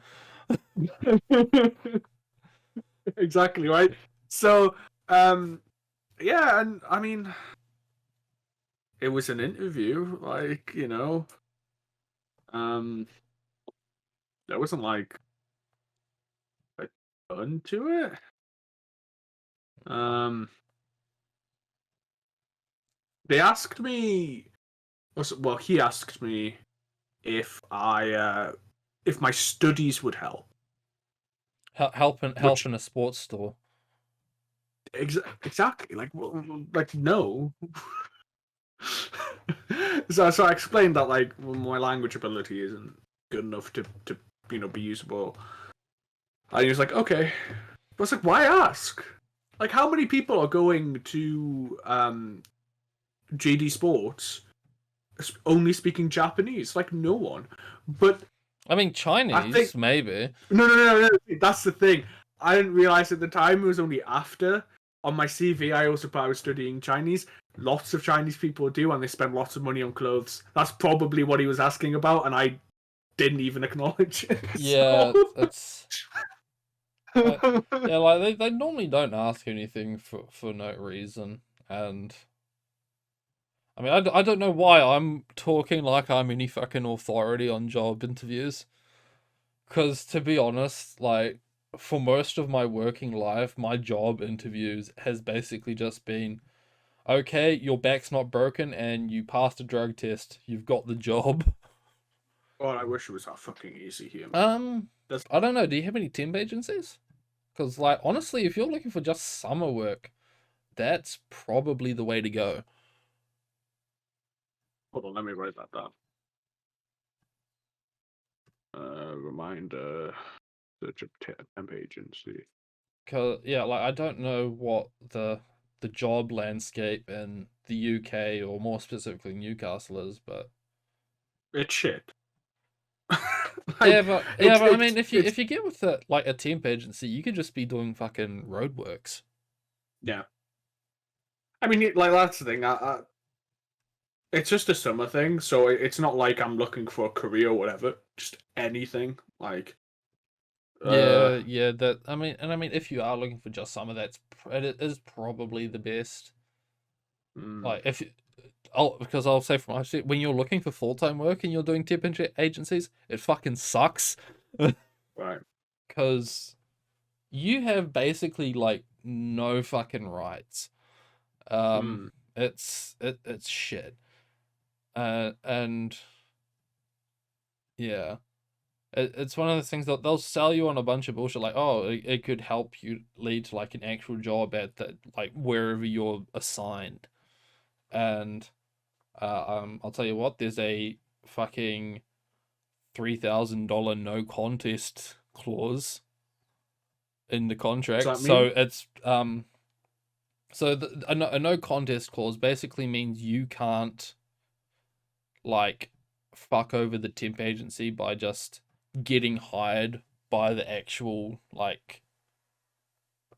Exactly right. So, yeah, and I mean, it was an interview, like, um, there wasn't like a ton to it. Um, they asked me, well, he asked me if if my studies would help, Help which in a sports store. exactly, like, like no. So I explained that like my language ability isn't good enough to be usable. And he was like, okay. But it's like, why ask? Like, how many people are going to JD Sports only speaking Japanese? Like, no one. But I mean, I think Chinese, maybe. no. That's the thing. I didn't realize at the time it was only after. On my CV, I also put I was studying Chinese. Lots of Chinese people do, and they spend lots of money on clothes. That's probably what he was asking about, and I didn't even acknowledge it. Yeah, So... it's yeah, like they normally don't ask anything for no reason, and I mean, I don't know why I'm talking like I'm any fucking authority on job interviews. Because to be honest, like, for most of my working life, my job interviews has basically just been, okay, your back's not broken and you passed a drug test. You've got the job. God, I wish it was that fucking easy here, man. Um, That's I don't know. Do you have any temp agencies? Because, like, honestly, if you're looking for just summer work, that's probably the way to go. Hold on, let me write that down. Reminder, search up temp agency. Cause yeah, like I don't know what the job landscape in the UK, or more specifically Newcastle, is, but It's shit. yeah, Like, but I mean, it's if you get with like a temp agency, you could just be doing fucking roadworks. yeah. I mean, like that's the thing. It's just a summer thing, so it's not like I'm looking for a career or whatever. Just anything. Like, Yeah, yeah. That I mean, if you are looking for just summer, it is probably the best. mm, Like if because I'll say from my shit, when you're looking for full-time work and you're doing temp agencies, it fucking sucks. right. Because you have basically like no fucking rights. Um, Mm, it's shit. And yeah, It's one of those things that they'll sell you on a bunch of bullshit, like, oh, it could help you lead to like an actual job at that, like wherever you're assigned. And I'll tell you what, there's a fucking $3,000 no contest clause in the What's contract. that mean? So it's a no contest clause basically means you can't like fuck over the temp agency by just getting hired by the actual like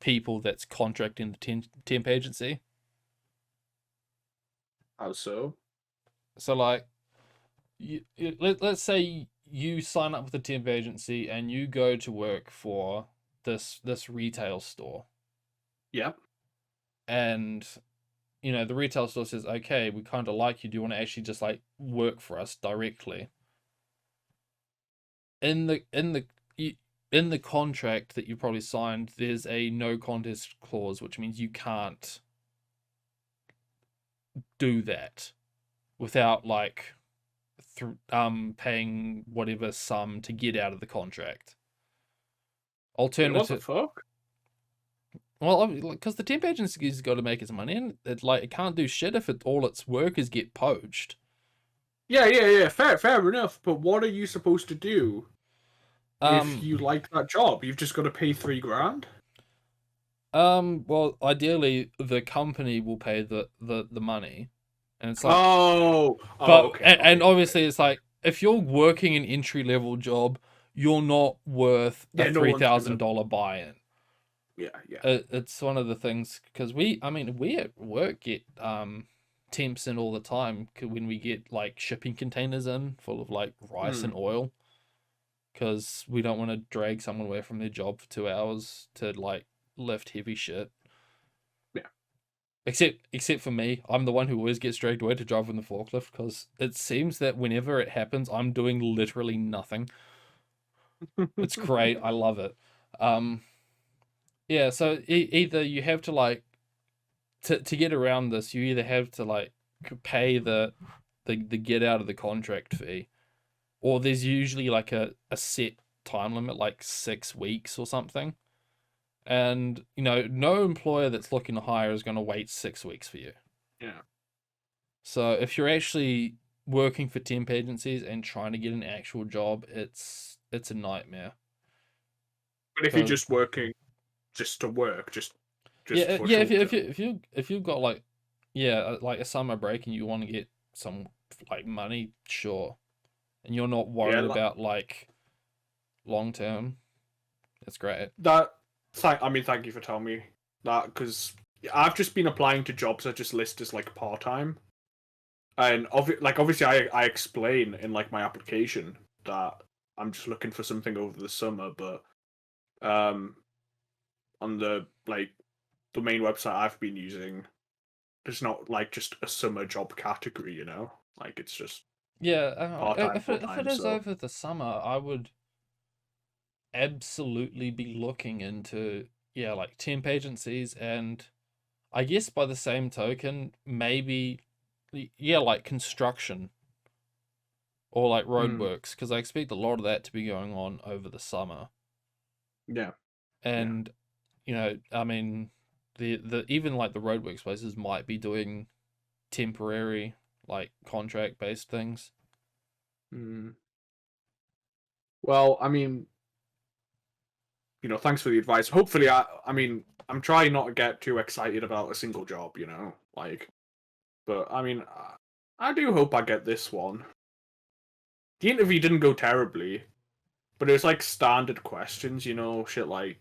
people that's contracting the temp agency. How so? So like let's say you sign up with a temp agency and you go to work for this retail store, Yep. and the retail store says, okay, we kind of like you, do you want to actually just like work for us directly? In the contract that you probably signed, there's a no contest clause, which means you can't do that without like paying whatever sum to get out of the contract. Wait, what the Alternative, fuck? well, because the temp agency's got to make its money, and it can't do shit if all its workers get poached. Yeah. Fair enough. But what are you supposed to do if Um, you like that job? You've just got to pay $3,000. well, ideally the company will pay the money, and it's like, Oh, but okay, and okay. obviously it's like if you're working an entry level job, you're not worth a Yeah, no three one's thousand gonna. dollar buy-in. Yeah. It's one of the things because we at work get temps in all the time when we get like shipping containers in full of like rice Hmm. and oil, because we don't want to drag someone away from their job for 2 hours to like lift heavy shit. Yeah. Except for me, I'm the one who always gets dragged away to drive on the forklift because it seems that whenever it happens, I'm doing literally nothing. It's great. I love it. Um, yeah. So either you have to like to get around this, you either have to like pay the get out of the contract fee, or there's usually like a set time limit, like 6 weeks or something. And no employer that's looking to hire is going to wait 6 weeks for you. Yeah. So if you're actually working for temp agencies and trying to get an actual job, it's a nightmare. But if you're 'Cause just working, just to work, just yeah, for yeah, short term. if you've got like, yeah, like a summer break and you want to get some like money, sure, and you're not Yeah, worried about like long term, it's great. that. Thank you for telling me that, because I've just been applying to jobs that just list as like part time, and obviously I explain in like my application that I'm just looking for something over the summer, but um on the main website I've been using, there's not like just a summer job category, like it's just Yeah, part time, full if it time. is So over the summer, I would absolutely be looking into, yeah, like temp agencies, and I guess by the same token, maybe, yeah, like construction or like hmm, roadworks, because I expect a lot of that to be going on over the summer. yeah, yeah. And I mean, the even like the roadworks places might be doing temporary like contract based things. Hmm. Well, thanks for the advice. Hopefully, I'm trying not to get too excited about a single job, but I do hope I get this one. The interview didn't go terribly, but it was like standard questions, shit like,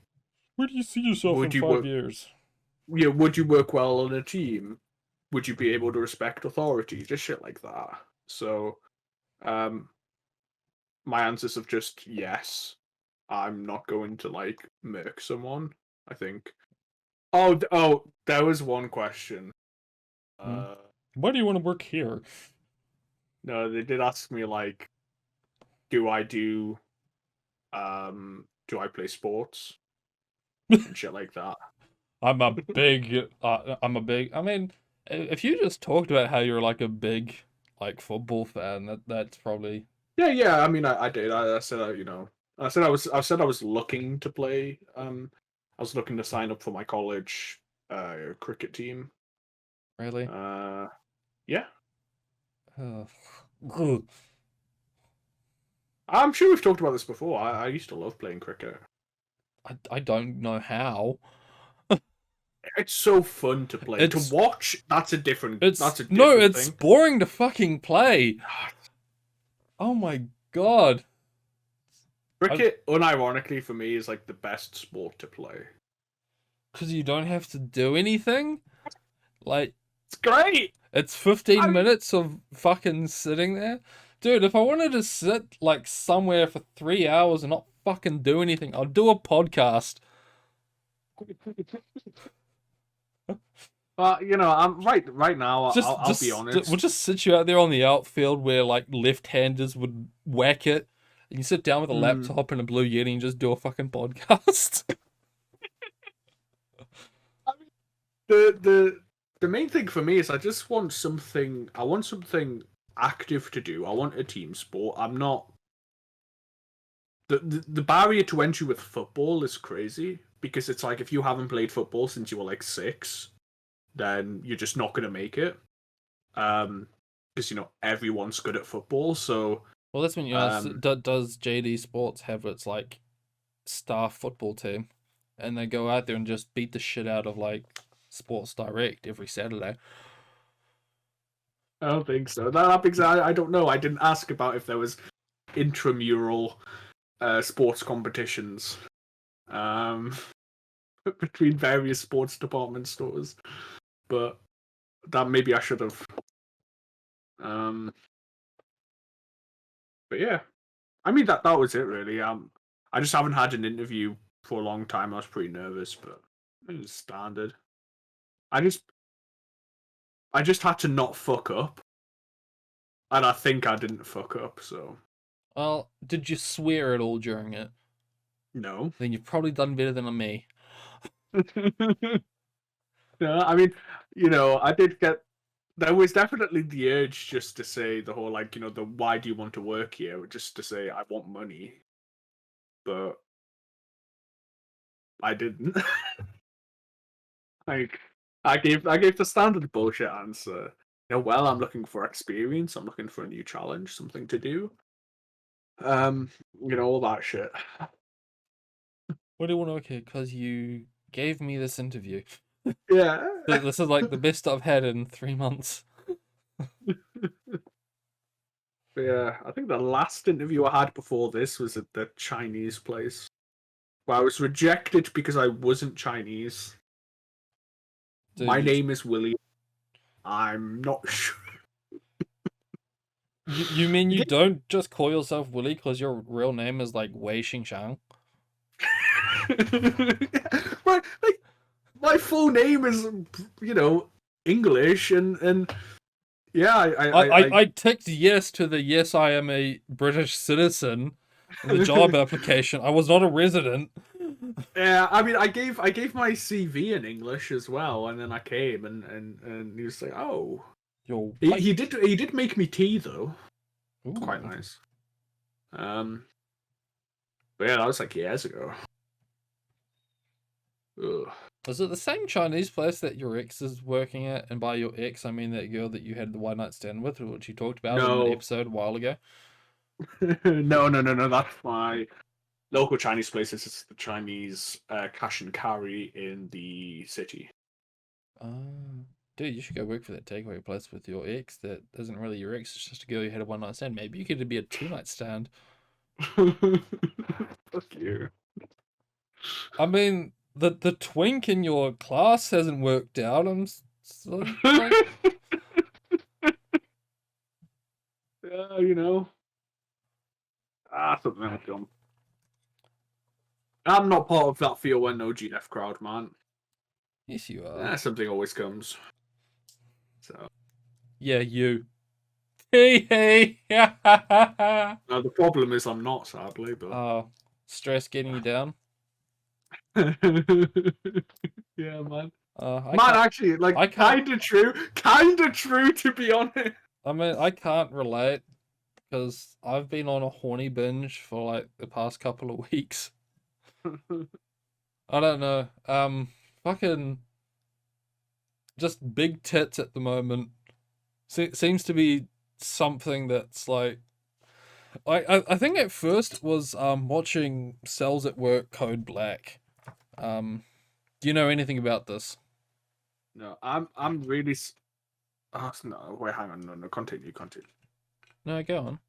Where do you see yourself in would you 5 years? would you work well on a team? Would you be able to respect authority? Just shit like that. So, um, my answers have just yes. I'm not going to like murk someone. I think. Oh, there was one question. Hmm? Uh, Why do you want to work here? no, they did ask me like, do I do I play sports and shit like that? I mean, if you just talked about how you're like a big like football fan, that's probably. Yeah. I mean, I did. I said, I said I was looking to play. I was looking to sign up for my college cricket team. Really? Uh, yeah. Ugh. Ugh. I'm sure we've talked about this before. I used to love playing cricket. I don't know how. It's so fun to play. To It's watch, that's a it's no, different it's thing. boring to fucking play. Oh my god. Cricket, unironically for me, is like the best sport to play. Because you don't have to do anything. Like, It's great. it's 15 I mean, minutes of fucking sitting there. Dude, if I wanted to sit like somewhere for 3 hours and not fucking do anything, I'd do a podcast. I'm right now. I'll be We'll honest. just sit you out there on the outfield where like left-handers would whack it. And you sit down with a Mm. laptop and a blue yeti and just do a fucking podcast. I mean, the main thing for me is I just want something. I want something active to do. I want a team sport. I'm not the barrier to entry with football is crazy because it's like if you haven't played football since you were like 6, then you're just not gonna make it. Because everyone's good at football. So Well, that's when you ask, um, does JD Sports have its like staff football team, and they go out there and just beat the shit out of like Sports Direct every Saturday? I don't think so. That because I don't know. I didn't ask about if there was intramural sports competitions um, between various sports department stores, but that maybe I should have. Um, but yeah, I mean that was it really. I just haven't had an interview for a long time. I was pretty nervous, but it was standard. I just I just had to not fuck up, and I think I didn't fuck up. So Well, did you swear at all during it? no. Then you've probably done better than me. No, I mean, I did get. There was definitely the urge just to say the whole like, the why do you want to work here? Just to say I want money, but I didn't. Like, I gave the standard bullshit answer. Well, I'm looking for experience. I'm looking for a new challenge, something to do. All that shit. What do you want to? Okay, because you gave me this interview. Yeah. This is like the best I've had in 3 months. Yeah, I think the last interview I had before this was at the Chinese place. Where I was rejected because I wasn't Chinese. Dude, My name is William. I'm not sure. you mean you don't just call yourself Willie because your real name is like Wei Xingshang? Right, like my full name is, English, and yeah, I ticked yes to the yes, I am a British citizen in the job application. I was not a resident. yeah. I mean, I gave my CV in English as well, and then I came and he was like, oh, Yo, he did make me tea though. It's quite ooh. nice. But yeah, that was like years ago. Ugh. Was it the same Chinese place that your ex is working at? And by your ex, I mean that girl that you had the one night stand with, which you talked about in an No, episode a while ago. no. That's my local Chinese place. It's the Chinese cash and carry in the city. Dude, you should go work for that takeaway place with your ex. That isn't really your ex. It's just a girl you had a one night stand. Maybe you could be a 2 night stand. Fuck you. I mean, the twink in your class hasn't worked out. Like, Yeah, something I've done. I'm not part of that feel when no GF crowd, man. yes, you are. Something always comes. So Yeah, you. Hey, hey. the problem is I'm not, sadly, but Stress getting you down. yeah, man. Actually, like I can't. kind of true to be honest. I mean, I can't relate because I've been on a horny binge for like the past couple of weeks. I don't know. Fucking just big tits at the moment. Seems to be something that's like I think at first was watching Cells at Work Code Black. Do you know anything about this? No, I'm really. Oh, no, wait, hang on, no, continue. No, go on.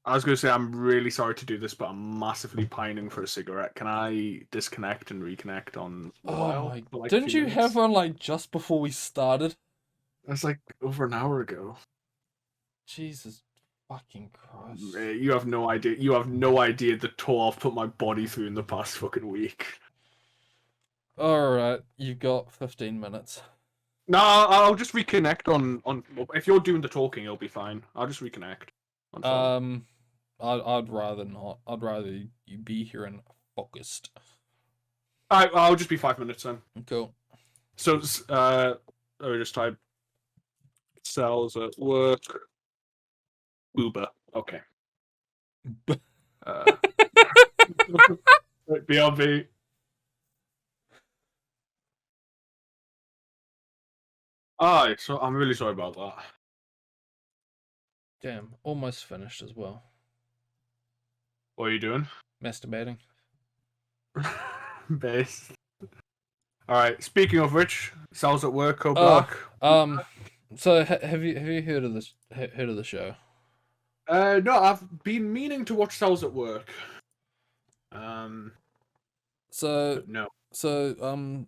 I was going to say I'm really sorry to do this, but I'm massively pining for a cigarette. Can I disconnect and reconnect on Oh mobile my! for like a Didn't few you have minutes? one like just before we started? That's like over an hour ago. Jesus fucking Christ! You have no idea. You have no idea the toll I've put my body through in the past fucking week. All right, you've got 15 minutes. No, I'll just reconnect on. If you're doing the talking, it'll be fine. I'll just reconnect on phone. I'd rather not. I'd rather you be here and focused. I'll just be 5 minutes then. Cool. So, I just type cells at work. Uber. Okay. Uh, BRB. Alright, so I'm really sorry about that. Damn, almost finished as well. What are you doing? Masturbating. Base. Alright, speaking of which, cells at work, Co Oh, Black. so have you heard of this? Heard of the show? No, I've been meaning to watch cells at work. So But no. so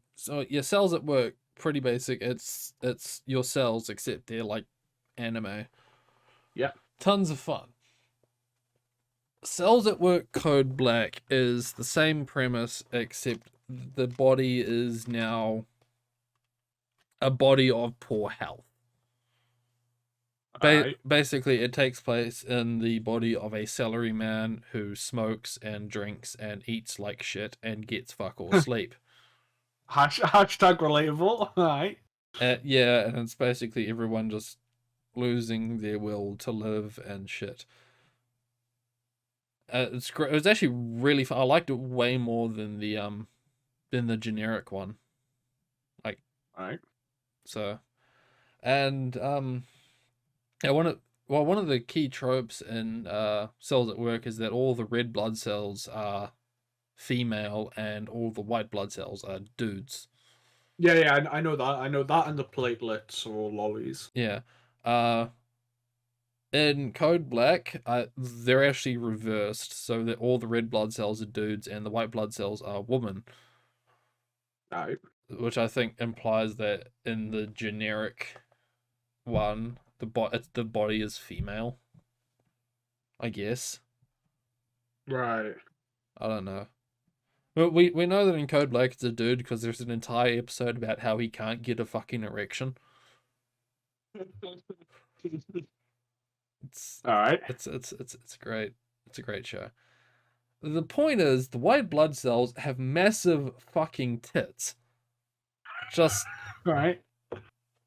yeah, Cells at Work, pretty basic. It's your cells, except they're like anime. Yeah. Tons of fun. Cells at Work Code Black is the same premise, except the body is now a body of poor health. Alright. Basically, it takes place in the body of a salaryman who smokes and drinks and eats like shit and gets fuck all sleep. Hashtag relatable. Alright. Yeah, and it's basically everyone just losing their will to live and shit. It's great. It was actually really fun. I liked it way more than the generic one. Like, Alright. so, and yeah, one of the key tropes in Cells at Work is that all the red blood cells are female and all the white blood cells are dudes. Yeah, I know that. I know that and the platelets are all lollies. Yeah. In Code Black, they're actually reversed, so that all the red blood cells are dudes and the white blood cells are women. Alright. Which I think implies that in the generic one, the body is female. I guess. Right. I don't know. But we know that in Code Black it's a dude because there's an entire episode about how he can't get a fucking erection. Alright. It's great. It's a great show. The point is, the white blood cells have massive fucking tits. Just Right.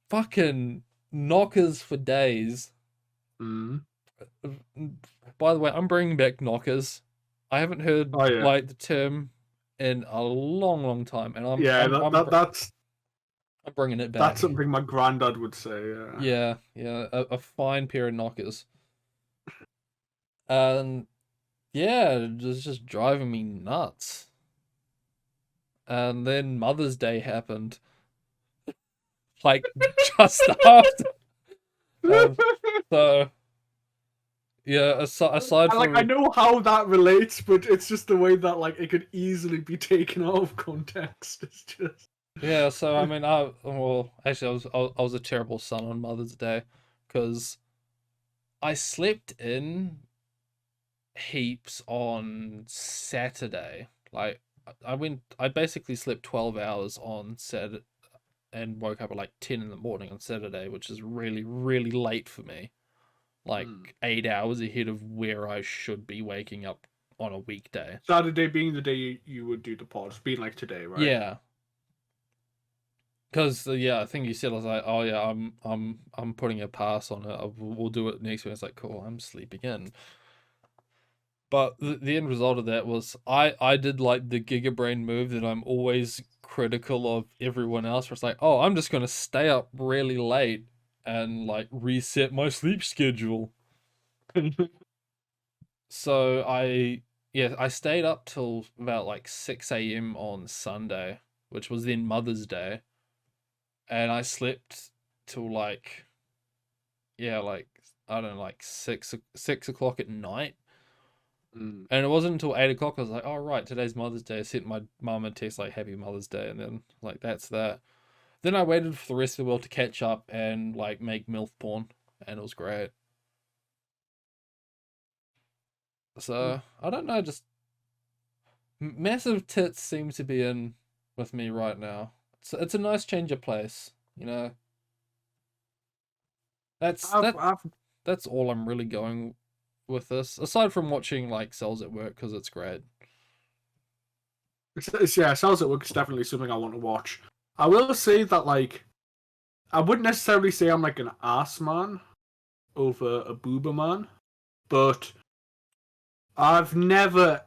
fucking knockers for days. Mm. By the way, I'm bringing back knockers. I haven't heard like the term in a long time, and I'm bringing it back. That's something my granddad would say. Yeah. A fine pair of knockers. And yeah, it's just driving me nuts. And then Mother's Day happened, like just after. So yeah, aside from I know how that relates, but it's just the way that like it could easily be taken out of context. It's just yeah. So I mean, I was a terrible son on Mother's Day because I slept in heaps on Saturday. Like I basically slept 12 hours on Saturday and woke up at like 10 in the morning on Saturday, which is really late for me. Like 8 hours ahead of where I should be waking up on a weekday. Saturday being the day you would do the pod, being like today, right? Yeah. Because yeah, I think you said I was like, oh yeah, I'm putting a pass on it. We'll do it next week. It's like, cool, I'm sleeping in. But the end result of that was I did like the Giga Brain move that I'm always critical of everyone else. Where it's like, oh, I'm just gonna stay up really late and like reset my sleep schedule. So I stayed up till about like 6 a.m. on Sunday, which was then Mother's Day, and I slept till like like I don't know, like six o'clock at night. Mm. And it wasn't until 8 o'clock I was like, oh right, today's Mother's Day. I sent my mum a text like Happy Mother's Day, and then like that's that. Then I waited for the rest of the world to catch up and like make MILF porn, and it was great. So I don't know, just massive tits seem to be in with me right now. It's a nice change of place, you know. That's I've, that I've, that's all I'm really going with this. Aside from watching like Cells at Work because it's great. yeah, Cells at Work is definitely something I want to watch. I will say that, like, I wouldn't necessarily say I'm like an ass man over a boober man, but I've never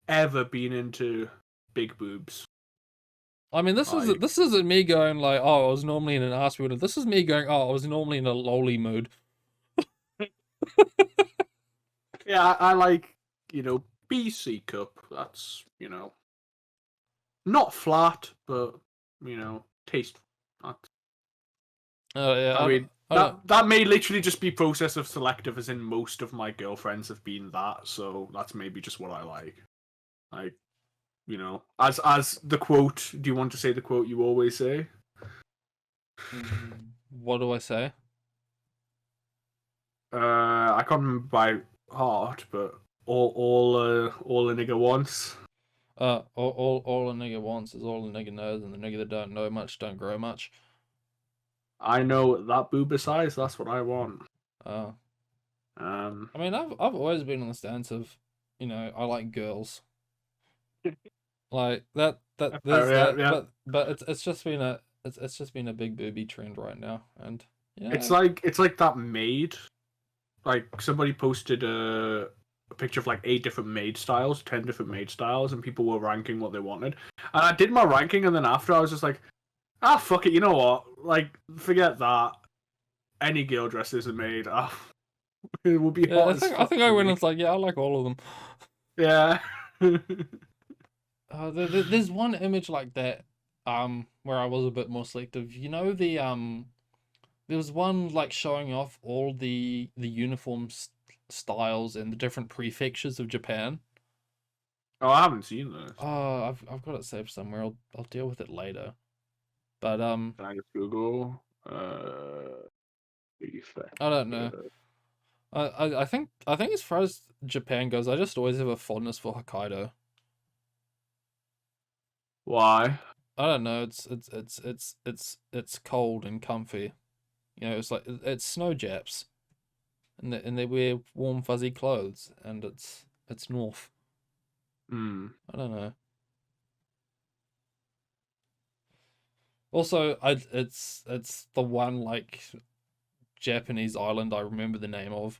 ever been into big boobs. I mean, Like, this isn't me going like, oh, I was normally in an ass mood. This is me going, oh, I was normally in a lolly mood. yeah, I like, BC cup. That's, not flat, but, taste. That- Oh yeah, I mean, I don't. that may literally just be process of selective, as in most of my girlfriends have been that, so that's maybe just what I like. Like, as the quote. Do you want to say the quote you always say? What do I say? I can't remember by heart, but all a nigga wants. All a nigga wants is all a nigga knows, and the nigga that don't know much don't grow much. I know that booba size. That's what I want. Uh, Um, I mean, I've always been on the stance of, I like girls. Like there's yeah, that, yeah. but it's just been a big booby trend right now, and It's yeah, like that maid. Like, somebody posted a picture of like 8 different maid styles, 10 different maid styles, and people were ranking what they wanted. And I did my ranking, and then after I was just like, fuck it. You know what? Like, forget that. Any girl dressed as a maid, it would be yeah. hot as I fuck think I for went and me. was like, yeah, I like all of them. Yeah. There's one image like that, where I was a bit more selective. You know there was one like showing off all the uniform styles and the different prefectures of Japan. Oh, I haven't seen this. Oh, I've got it saved somewhere. I'll deal with it later. But Can I just Google? I don't know. Prefecture. I think as far as Japan goes, I just always have a fondness for Hokkaido. Why? I don't know. It's cold and comfy. It's like it's snow Japs, and they wear warm fuzzy clothes, and it's north. Hmm. I don't know. Also, it's the one like Japanese island I remember the name of.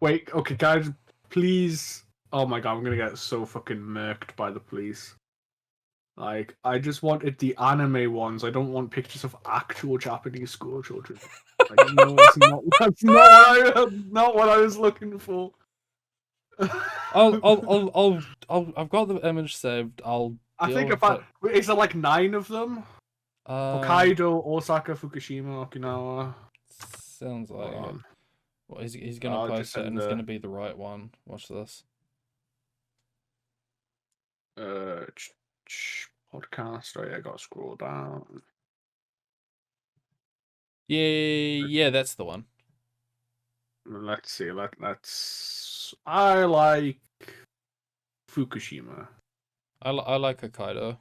Wait. Okay, guys. Please. Oh my god, I'm gonna get so fucking murked by the police. Like, I just wanted the anime ones. I don't want pictures of actual Japanese school children. Like, no, that's not what I was looking for. I've got the image saved. I'll I deal think with about it. is there like 9 of them? Um, Hokkaido, Osaka, Fukushima, Okinawa. sounds like Hold it. on. Well, he's gonna I'll just post it, send and it's the gonna be the right one. Watch this. uh podcast. Oh yeah, I gotta scroll down. Yeah, yeah, that's the one. Let's see. Let's. I like Fukushima. I like Hokkaido.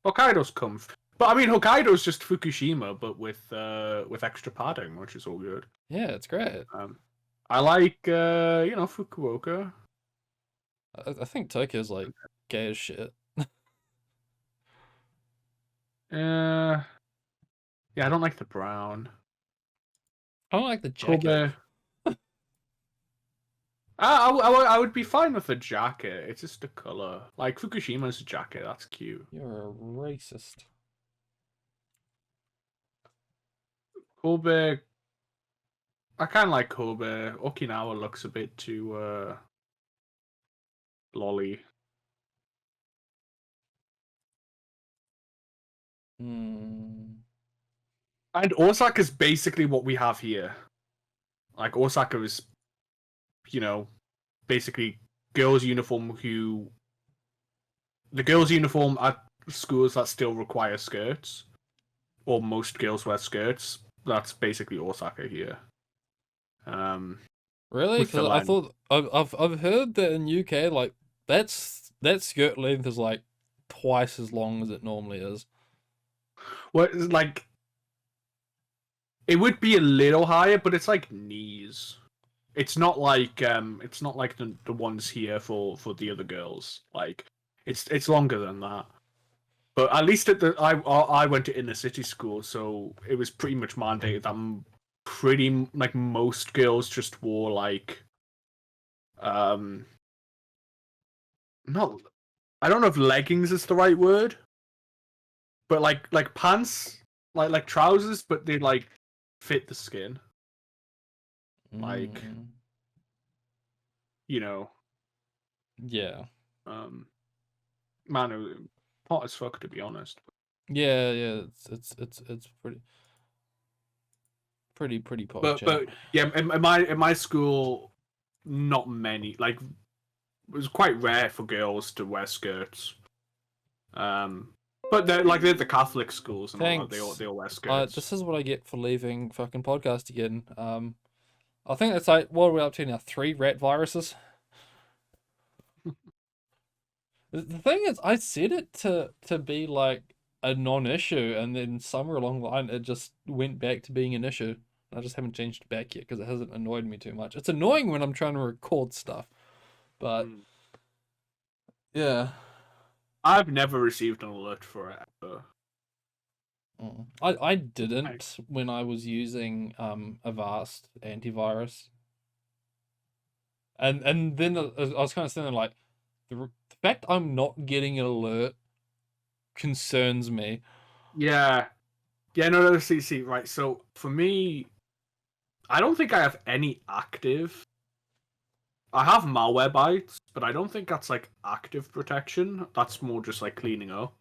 Hokkaido's comf. But I mean, Hokkaido's just Fukushima, but with extra padding, which is all good. Yeah, it's great. Um, I like Fukuoka. I think Tokyo's like gay as shit. Yeah, I don't like the brown. I don't like the jacket. Kobe. I would be fine with a jacket. It's just a color. Like Fukushima's jacket, that's cute. You're a racist. Kobe, I kind of like Kobe. Okinawa looks a bit too lolly. Hmm. And Osaka's basically what we have here. Like Osaka is, you know, basically girls' uniform who the girls' uniform at schools that still require skirts, or most girls wear skirts. That's basically Osaka here. Um, Really? with the Because I length. thought I've heard that in UK like that skirt length is like twice as long as it normally is. Well, it's like it would be a little higher, but it's like knees. It's not like the ones here for the other girls. Like it's longer than that. But at least at the I went to inner city school, so it was pretty much mandated that pretty like most girls just wore like um not I don't know if leggings is the right word, but like pants, like trousers, but they like fit the skin. Like, Mm. you know, Yeah. um man, it was hot as fuck to be honest. Yeah, yeah, it's pretty posh chat. But yeah, in my school, not many. Like, it was quite rare for girls to wear skirts. Um, but they're the Catholic schools and all that. Thanks. They all wear skirts. This is what I get for leaving fucking podcast again. I think it's like what are we up to now? 3 rat viruses. The thing is, I set it to be like a non-issue, and then somewhere along the line, it just went back to being an issue. I just haven't changed it back yet because it hasn't annoyed me too much. It's annoying when I'm trying to record stuff, but Mm. yeah. I've never received an alert for it ever. I I, didn't when I was using Avast antivirus, and then I was kind of sitting there like the fact I'm not getting an alert concerns me. yeah, yeah. No, see, right. So for me, I don't think I have any active. I have malware bites, but I don't think that's like active protection. That's more just like cleaning up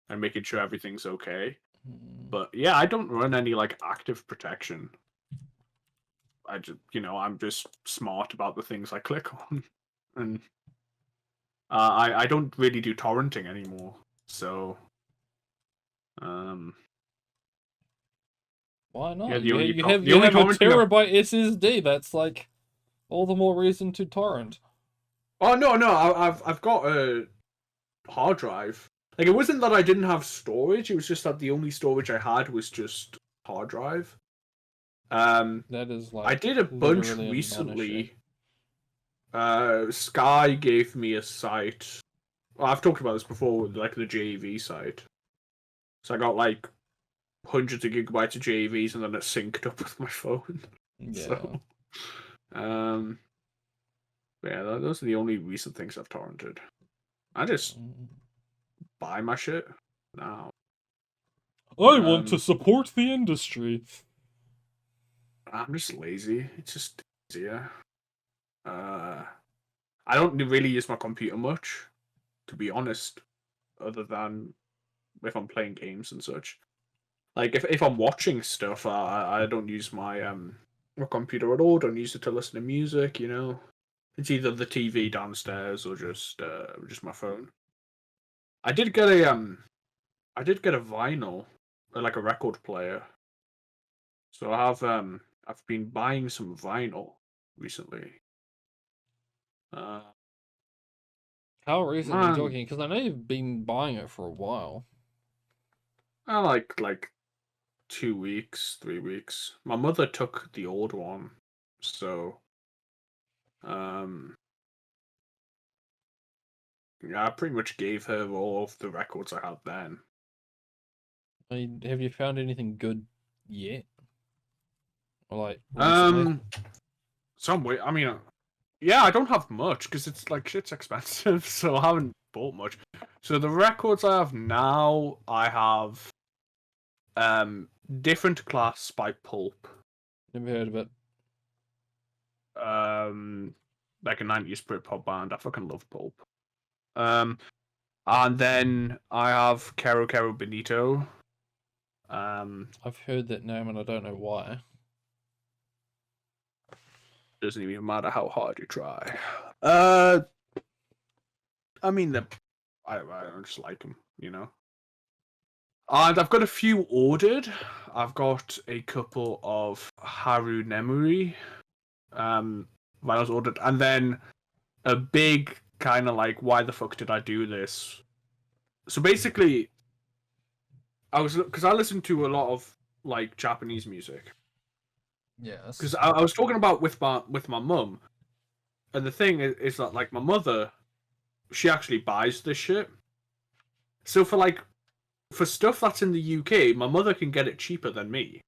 and making sure everything's okay. Hmm. But yeah, I don't run any like active protection. I just, I'm just smart about the things I click on, and I don't really do torrenting anymore. So um, Why yeah, not? You the only have a torrenting I've terabyte SSD. That's like all the more reason to torrent. oh no, I've got a hard drive. Like it wasn't that I didn't have storage; it was just that the only storage I had was just hard drive. Um, That is I like did a bunch literally a non-issue. recently. Sky gave me a site. Well, I've talked about this before, like the JV site. So I got like hundreds of gigabytes of JVs, and then it synced up with my phone. So, Yeah. um, yeah, those are the only recent things I've torrented. I just Mm. buy my shit now. I want to Um, support the industry. I'm just lazy. It's just easier. Uh, I don't really use my computer much, to be honest, other than if I'm playing games and such. Like if I'm watching stuff, I don't use my computer at all. Don't use it to listen to music. It's either the TV downstairs or just my phone. I did get a vinyl, like a record player. So I've been buying some vinyl recently. Uh, How recently are you man, talking? Because I know you've been buying it for a while. I like 2 weeks, 3 weeks. My mother took the old one, so um yeah, I pretty much gave her all of the records I had then. Have you found anything good yet? Or like recently? Um, some way. I mean, yeah, I don't have much because it's like shit's expensive, so I haven't bought much. So the records I have now, I have Different Class by Pulp. Never heard of it. Um, like a 90s Britpop band. I fucking love Pulp. Um, and then I have Kero Kero Benito. I've heard that name and I don't know why. Doesn't even matter how hard you try. I mean, I don't just like them, you know. And I've got a few ordered. I've got a couple of Haru Nemuri vinyls ordered, and then a big kind of like, why the fuck did I do this? So basically, because I listen to a lot of like Japanese music. Yes. Because I was talking about with my mum, and the thing is that like my mother, she actually buys this shit. So for stuff that's in the UK, my mother can get it cheaper than me.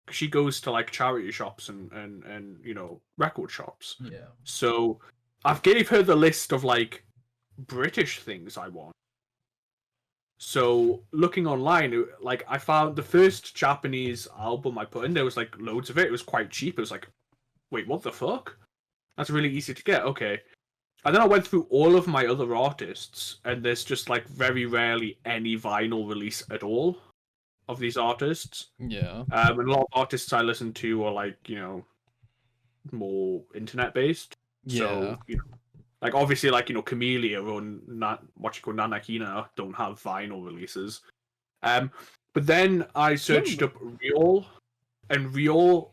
She goes to like charity shops and you know record shops. Yeah. So I've gave her the list of like British things I want. So looking online, like I found the first Japanese album I put in. There was like loads of it. It was quite cheap. It was like, wait, what the fuck? That's really easy to get. Okay. And then I went through all of my other artists, and there's just like very rarely any vinyl release at all of these artists. Yeah. And a lot of artists I listen to are like, you know, more internet based. Yeah. So, you know, like obviously like, you know, Camellia or what you call Nanakina don't have vinyl releases. But then I searched up Riol, and Riol,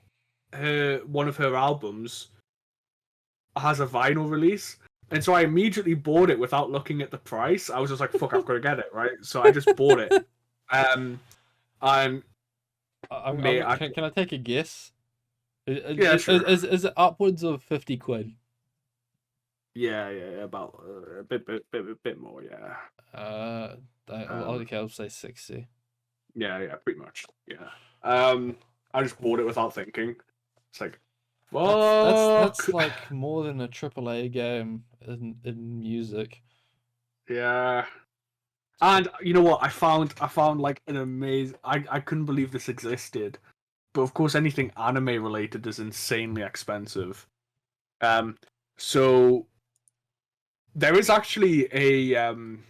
one of her albums has a vinyl release. And so I immediately bought it without looking at the price. I was just like, fuck, I've got to get it, right? So I just bought it. And Can I take a guess? yeah, sure. Is it upwards of 50 quid? Yeah, about a bit more, yeah. Okay, I'll say 60. Yeah, pretty much, yeah. I just bought it without thinking. It's like, That's fuck. like more than a AAA game in music. Yeah. And you know what? I found like an amazing. I couldn't believe this existed, but of course, anything anime related is insanely expensive. So there is actually a man.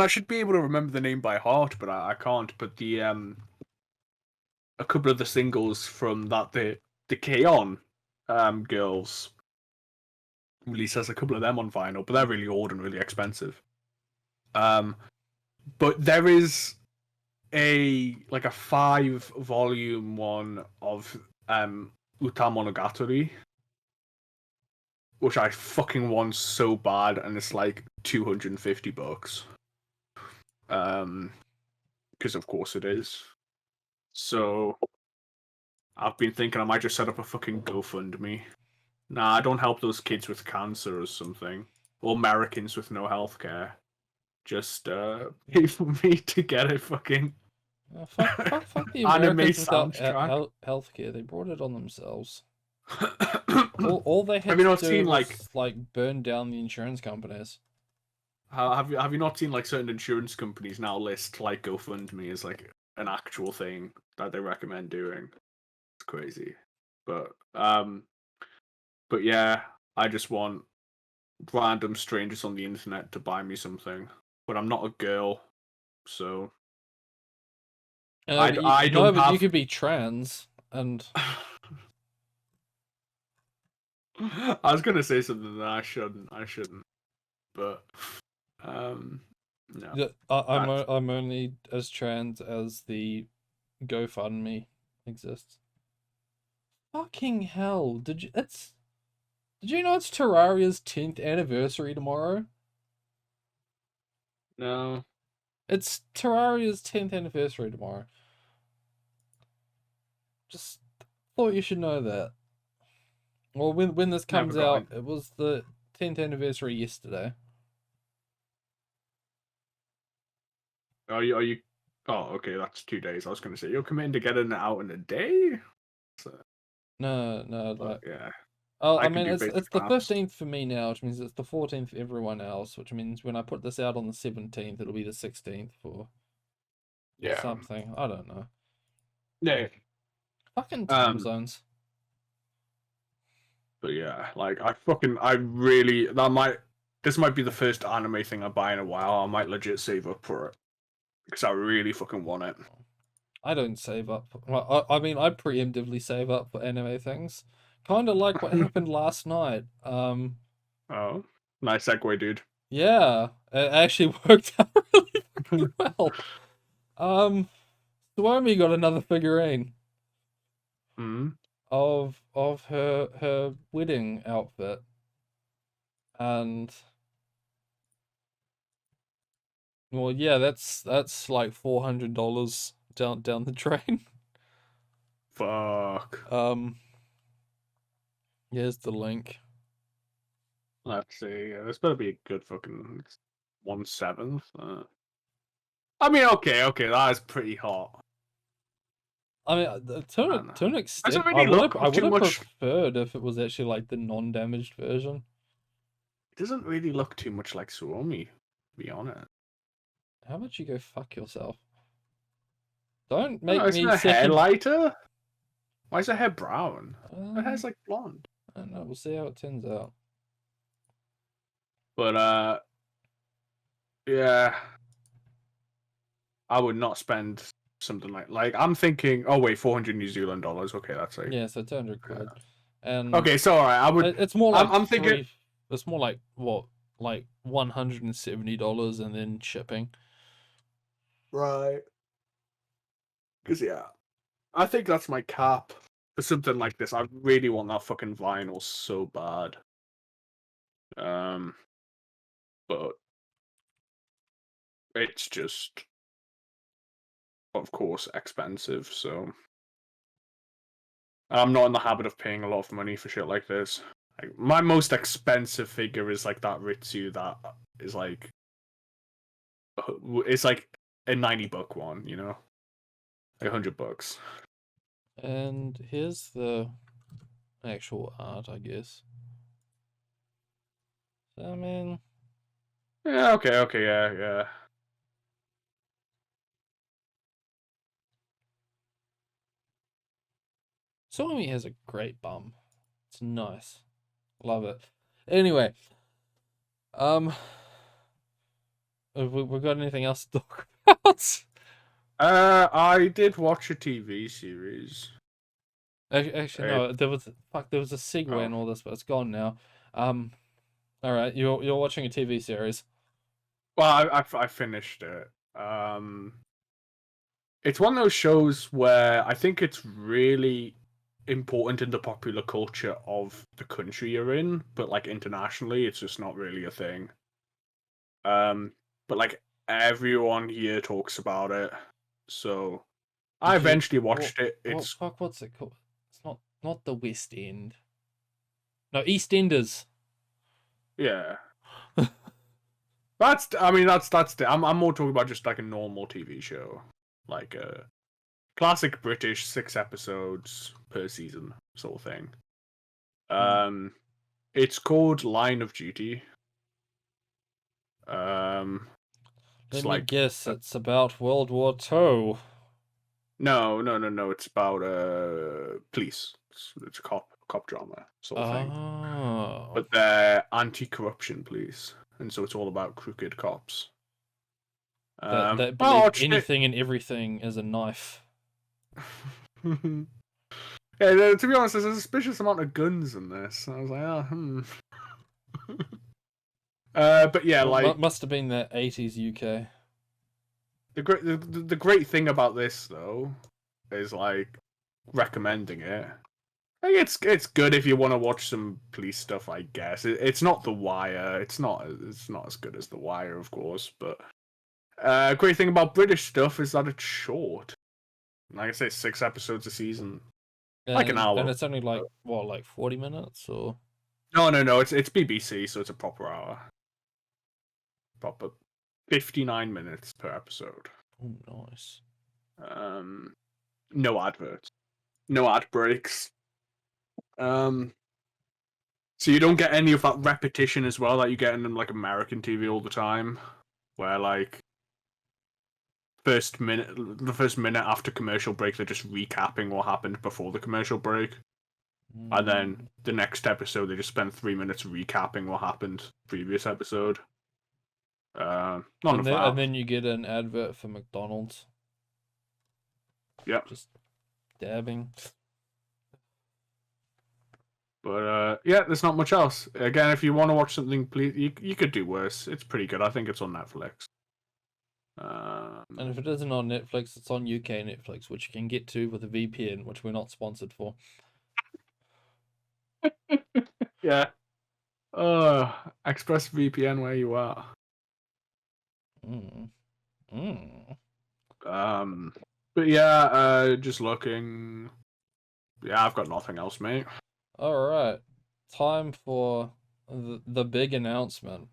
I should be able to remember the name by heart, but I can't. But the a couple of the singles from that the K-On! Girls release has a couple of them on vinyl, but they're really old and really expensive. But there is a 5-volume one of Uta Monogatari, which I fucking want so bad, and it's like $250. Because of course it is. So I've been thinking I might just set up a fucking GoFundMe. Nah, I don't help those kids with cancer or something, or Americans with no healthcare. Just pay for me to get a fucking Fuck the anime Americans without soundtrack. healthcare. They brought it on themselves. All they Have had you to not do seen was like burn down the insurance companies. have you not seen like certain insurance companies now list like GoFundMe as like an actual thing that they recommend doing? It's crazy. But but yeah, I just want random strangers on the internet to buy me something. But I'm not a girl, so I No, don't but you have could be trans and I was gonna say something that I shouldn't. But no. I'm only as trans as the GoFundMe exists. Fucking hell! Did you know it's Terraria's 10th anniversary tomorrow? No. It's Terraria's 10th anniversary tomorrow. Just thought you should know that. Well, when this Never comes got out, it was the 10th anniversary yesterday. Are you Oh, okay, that's 2 days. I was gonna say you're committing to getting it out in a day. So, No, no, but like, yeah, oh, I I can mean, do it's basic the maths. 15th for me now, which means it's the 14th for everyone else, which means when I put this out on the 17th, it'll be the 16th for Yeah. something. I don't know. Yeah. Fucking time Um. zones. But yeah, like I really this might be the first anime thing I buy in a while. I might legit save up for it because I really fucking want it. I don't save up. Well, I mean, I preemptively save up for anime things. Kind of like what happened last night. Oh, nice segue, dude. Yeah, it actually worked out really fucking well. Um, Suomi got another figurine Hmm. of her wedding outfit, and well, yeah, that's like $400 down the drain. Fuck. Here's the link. Let's see. This better be a good fucking 1/7. I mean, okay, that is pretty hot. I mean, Man, to an doesn't extent, really look I would too have much. preferred if it was actually like the non-damaged version. It doesn't really look too much like Suomi, to be honest. How about you go fuck yourself? Don't Oh, make isn't me her hair second. lighter? Why is her hair brown? Her Uh, hair's like blonde. I don't know. We'll see how it turns out. But yeah, I would not spend something like I'm thinking. Oh wait, 400 New Zealand dollars. Okay, that's like Yeah, so 200 quid, and okay. So all right, I would. it's more like I'm thinking three. It's more like what, like $170 and then shipping. right because yeah, I think that's my cap for something like this. I really want that fucking vinyl so bad. Um, but it's just, of course, expensive. So I'm not in the habit of paying a lot of money for shit like this. Like, my most expensive figure is like that Ritsu that is like it's like a $90 one, you know, like $100. And here's the actual art, I guess. I mean, Yeah, okay, yeah. Soimi has a great bum. It's nice. Love it. Anyway, um, have we got anything else to talk about? I did watch a TV series. Actually, It, no. There was a segue oh, and all this, but it's gone now. All right. You're watching a TV series. well, I finished it. It's one of those shows where I think it's really important in the popular culture of the country you're in, but like internationally, it's just not really a thing. Um, but like everyone here talks about it, so I Did you? eventually watched it. It's Fuck? What's it called? It's not the West End. No, EastEnders. yeah. I mean I'm more talking about just like a normal TV show, like a classic British 6 episodes per season sort of thing. Hmm. Um, it's called Line of Duty. Um, Let it's me like guess. It's about World War Two. no. It's about police. It's a cop drama sort of thing, Oh, but they're anti-corruption police, and so it's all about crooked cops. that I believe watched it. anything and everything is a knife. Yeah, to be honest, there's a suspicious amount of guns in this. I was like, oh, hmm. But yeah, Well, like must have been the 80s UK. the great thing about this though is like recommending it. Like, it's good if you want to watch some police stuff, I guess. It's not The Wire. It's not as good as The Wire, of course. But great thing about British stuff is that it's short. Like I say, 6 episodes a season, like an And hour. it's only like what, like 40 minutes or No. It's BBC, so it's a proper hour. Proper 59 minutes per episode. Oh, nice. No adverts, no ad breaks. So you don't get any of that repetition as well that you get in like American TV all the time, where like the first minute after commercial break, they're just recapping what happened before the commercial break, and then the next episode they just spend 3 minutes recapping what happened previous episode. None of that. And then you get an advert for McDonald's. Yep. Just dabbing. But yeah, there's not much else. Again, if you want to watch something, please, you could do worse. It's pretty good. I think it's on Netflix. And if it isn't on Netflix, it's on UK Netflix, which you can get to with a VPN, which we're not sponsored for. Yeah. Express VPN where you are. But yeah, just looking. Yeah, I've got nothing else, mate. All right, time for the big announcement.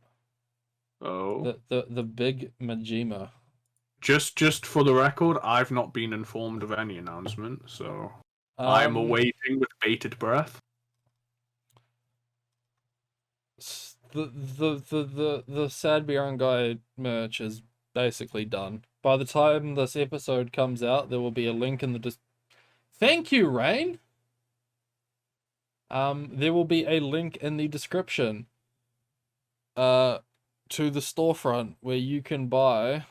Oh. The big Majima. Just for the record, I've not been informed of any announcement, so I'm awaiting with bated breath. The Sad Beyond Guy merch is basically done. By the time this episode comes out, there will be a link in the Thank you, Rain. There will be a link in the description to the storefront where you can buy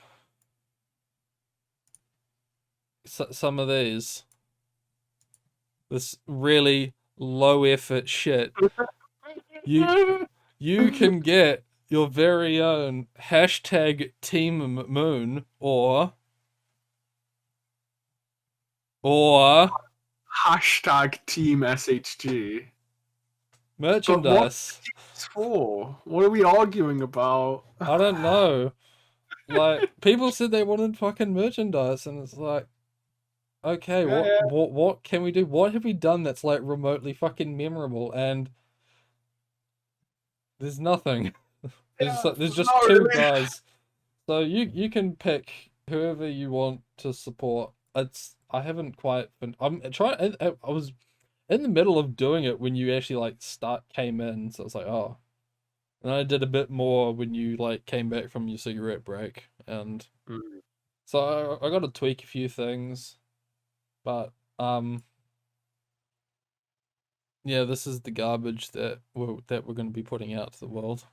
some of these. This really low effort shit. You can get your very own hashtag Team Moon or hashtag Team SHG merchandise. What's for? What are we arguing about? I don't know. Like, people said they wanted fucking merchandise, and it's like, okay, what can we do? What have we done that's like remotely fucking memorable? And there's nothing. There's just two guys. So you can pick whoever you want to support. I haven't quite been. I'm trying. I was in the middle of doing it when you actually like came in. So it's like, oh, and I did a bit more when you like came back from your cigarette break, and so I got to tweak a few things, but yeah, this is the garbage that we're going to be putting out to the world.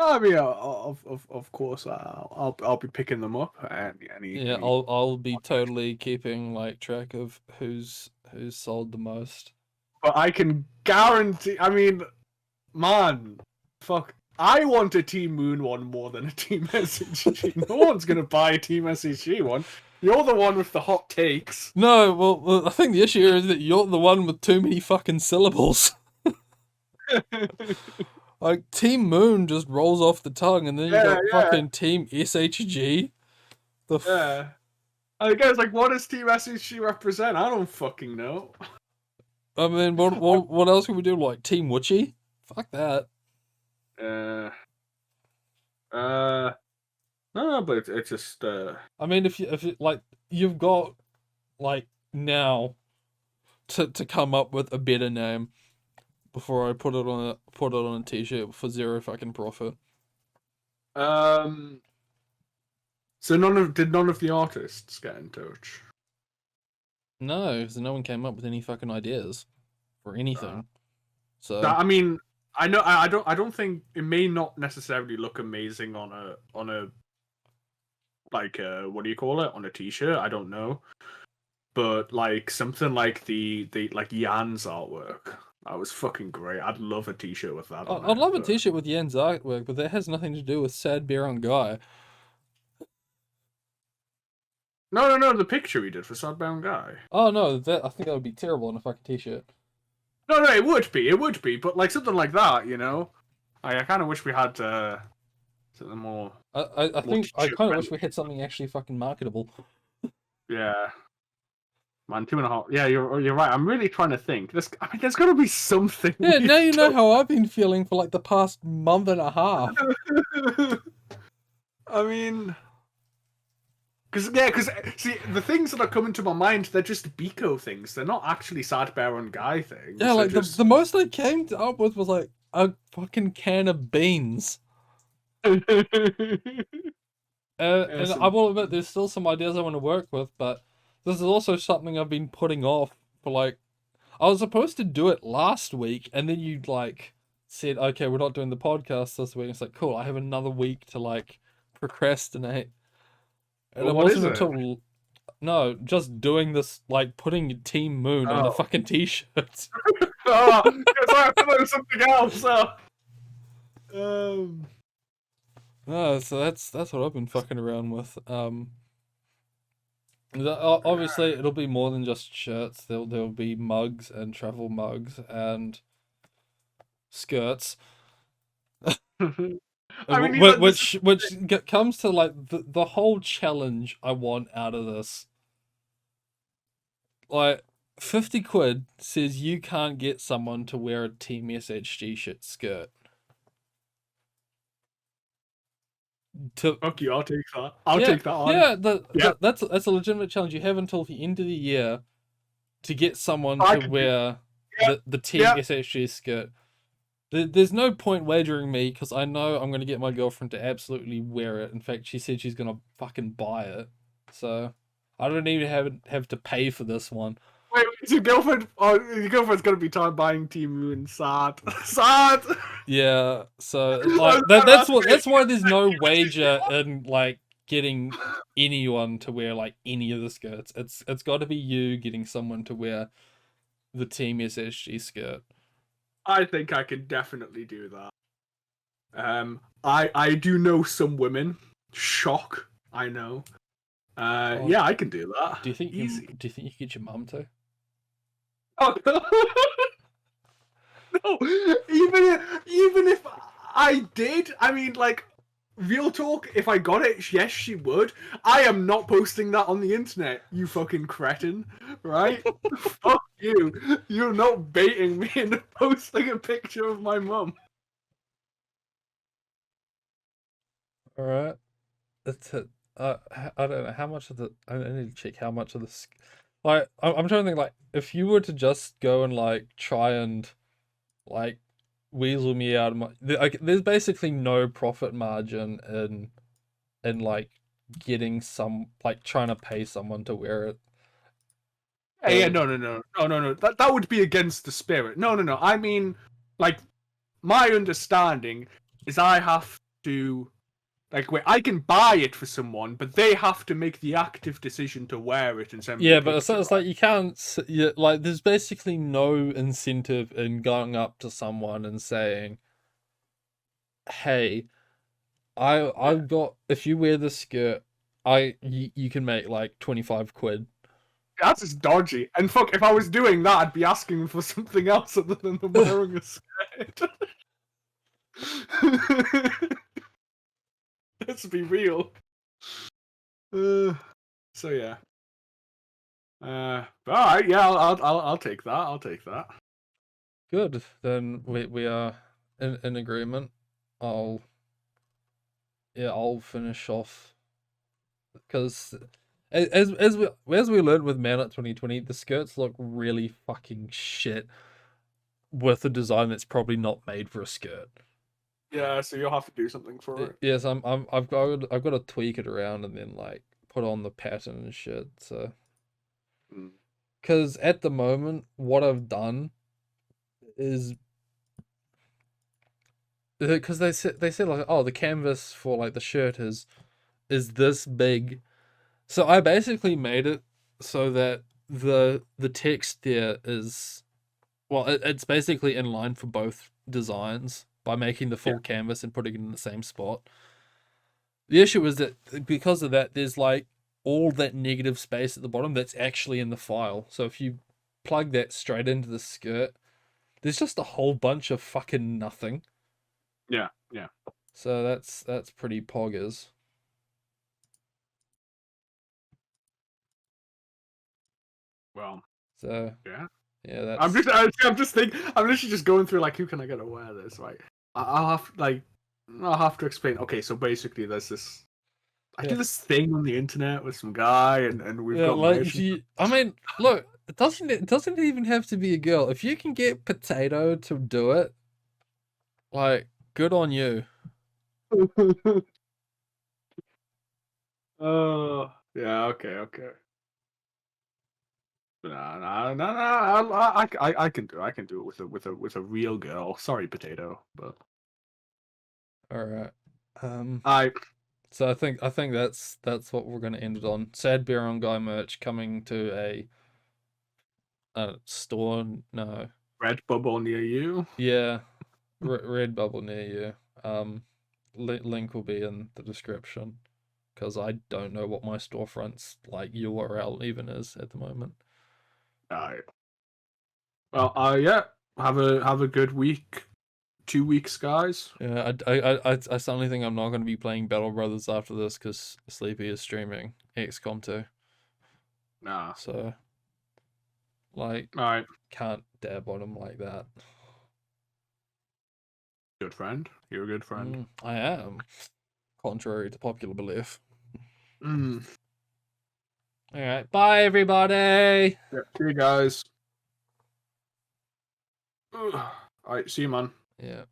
I mean, of course, I'll be picking them up. I'll be totally keeping like track of who's sold the most. But I can guarantee. I mean, man, fuck. I want a Team Moon one more than a Team SHG. No one's gonna buy a Team SHG one. You're the one with the hot takes. No, well, I think the issue is that you're the one with too many fucking syllables. Like, Team Moon just rolls off the tongue, and then you got fucking Team SHG. I guess, like, what does Team SHG represent? I don't fucking know. I mean, what else can we do? Like, Team Witchy? Fuck that. No, but it's just. I mean, if like, you've got like now to come up with a better name before I put it on a t-shirt for zero fucking profit. So did none of the artists get in touch? No, because no one came up with any fucking ideas for anything. So I mean, I know I don't think it may not necessarily look amazing on a like what do you call it, on a t-shirt? I don't know, but like something like the like Jan's artwork. That was fucking great. I'd love a t-shirt with that. I'd love a t-shirt with Jan's artwork, but that has nothing to do with Sad Bear on Guy. No, the picture he did for Sadbound Guy. Oh no, I think that would be terrible on a fucking t-shirt. No, it would be, but like something like that, you know. I kind of wish we had something more. I think I kind of wish we had something actually fucking marketable. Yeah. Man, 2.5. Yeah, you're right. I'm really trying to think. There's got to be something. Yeah, now you know how I've been feeling for like the past month and a half. I mean, Because see, the things that are coming to my mind, they're just Biko things. They're not actually Sad Bear and Guy things. Yeah, like just... the most I came up with was like a fucking can of beans. And I will admit, there's still some ideas I want to work with, but this is also something I've been putting off for like. I was supposed to do it last week, and then you like said, "Okay, we're not doing the podcast this week." It's like, cool. I have another week to like procrastinate, and Well, it what is wasn't it? until no, just doing this like putting Team Moon on the fucking t-shirts. Oh, because I thought it was something else. No, so that's what I've been fucking around with. Obviously, it'll be more than just shirts. There'll be mugs and travel mugs and skirts. I mean, Which comes to like the whole challenge I want out of this. Like 50 quid says you can't get someone to wear a Team SHG shit skirt. Okay, I'll take that. I'll take that on. Yeah, that's a legitimate challenge. You have until the end of the year to get someone to wear the Team SHG skirt. There's no point wagering me because I know I'm going to get my girlfriend to absolutely wear it. In fact, she said she's going to fucking buy it. So I don't even have to pay for this one. Wait, is your girlfriend? Oh, your girlfriend's going to be time buying Team Moon. Sad. Sad. Yeah. So like that's why there's no wager in like getting anyone to wear like any of the skirts. It's got to be you getting someone to wear the Team SSG skirt. I think I could definitely do that. I do know some women. Shock, I know. Yeah, I can do that. Do you think easy? Do you think you could get your mum to? Oh, no, even if I did, I mean, like, real talk. If I got it, yes, she would. I am not posting that on the internet. You fucking cretin, right? Fuck you. You're not baiting me into posting a picture of my mum. All right. That's it. I don't know how much of the. I need to check how much of this. Like, I'm trying to think. Like, if you were to just go and like try and like weasel me out of my, there's basically no profit margin in like getting some like trying to pay someone to wear it. Yeah, no. That would be against the spirit. No. I mean, like, my understanding is I have to. Like, wait, I can buy it for someone, but they have to make the active decision to wear it and send me. Yeah, but it's like you can't. Like, there's basically no incentive in going up to someone and saying, "Hey, I've got. If you wear this skirt, you can make like 25 quid." That's just dodgy. And fuck, if I was doing that, I'd be asking for something else other than them wearing a skirt. Let's be real. So yeah. All right, yeah, I'll take that. I'll take that. Good. Then we are in agreement. I'll finish off because as we learned with Man at 2020, the skirts look really fucking shit with a design that's probably not made for a skirt. Yeah, so you'll have to do something for it. Yes, I've got to tweak it around and then like put on the pattern and shit. So, because at the moment, what I've done is because they said like, oh, the canvas for like the shirt is this big, so I basically made it so that the text there is, well, it's basically in line for both designs by making the full canvas and putting it in the same spot. The issue is that because of that, there's like all that negative space at the bottom that's actually in the file. So if you plug that straight into the skirt, there's just a whole bunch of fucking nothing. Yeah. So that's pretty poggers. Well. So yeah. That's. I'm just thinking. I'm literally just going through like, who can I get to wear this? Right. I'll have to explain. Okay, so basically, there's this. I Yeah. did this thing on the internet with some guy, and we've Yeah, got like merch. if you, I mean, look, it doesn't even have to be a girl. If you can get Potato to do it, like, good on you. Oh, yeah, okay. No. I can do. I can do it with a real girl. Sorry, Potato, but All right. I So I think that's what we're gonna end it on. Sad Bear on Guy merch coming to a store. No, red bubble near you. yeah, Red Bubble near you. Link will be in the description because I don't know what my storefront's like URL even is at the moment. Alright. Well, yeah. Have a good week. 2 weeks, guys. Yeah, I suddenly think I'm not going to be playing Battle Brothers after this because Sleepy is streaming XCOM 2. Nah. So, like, All right. can't dab on him like that. Good friend. You're a good friend. I am, contrary to popular belief. Mm. All right, bye everybody. Yeah. See you guys. All right. See you, man. Yeah.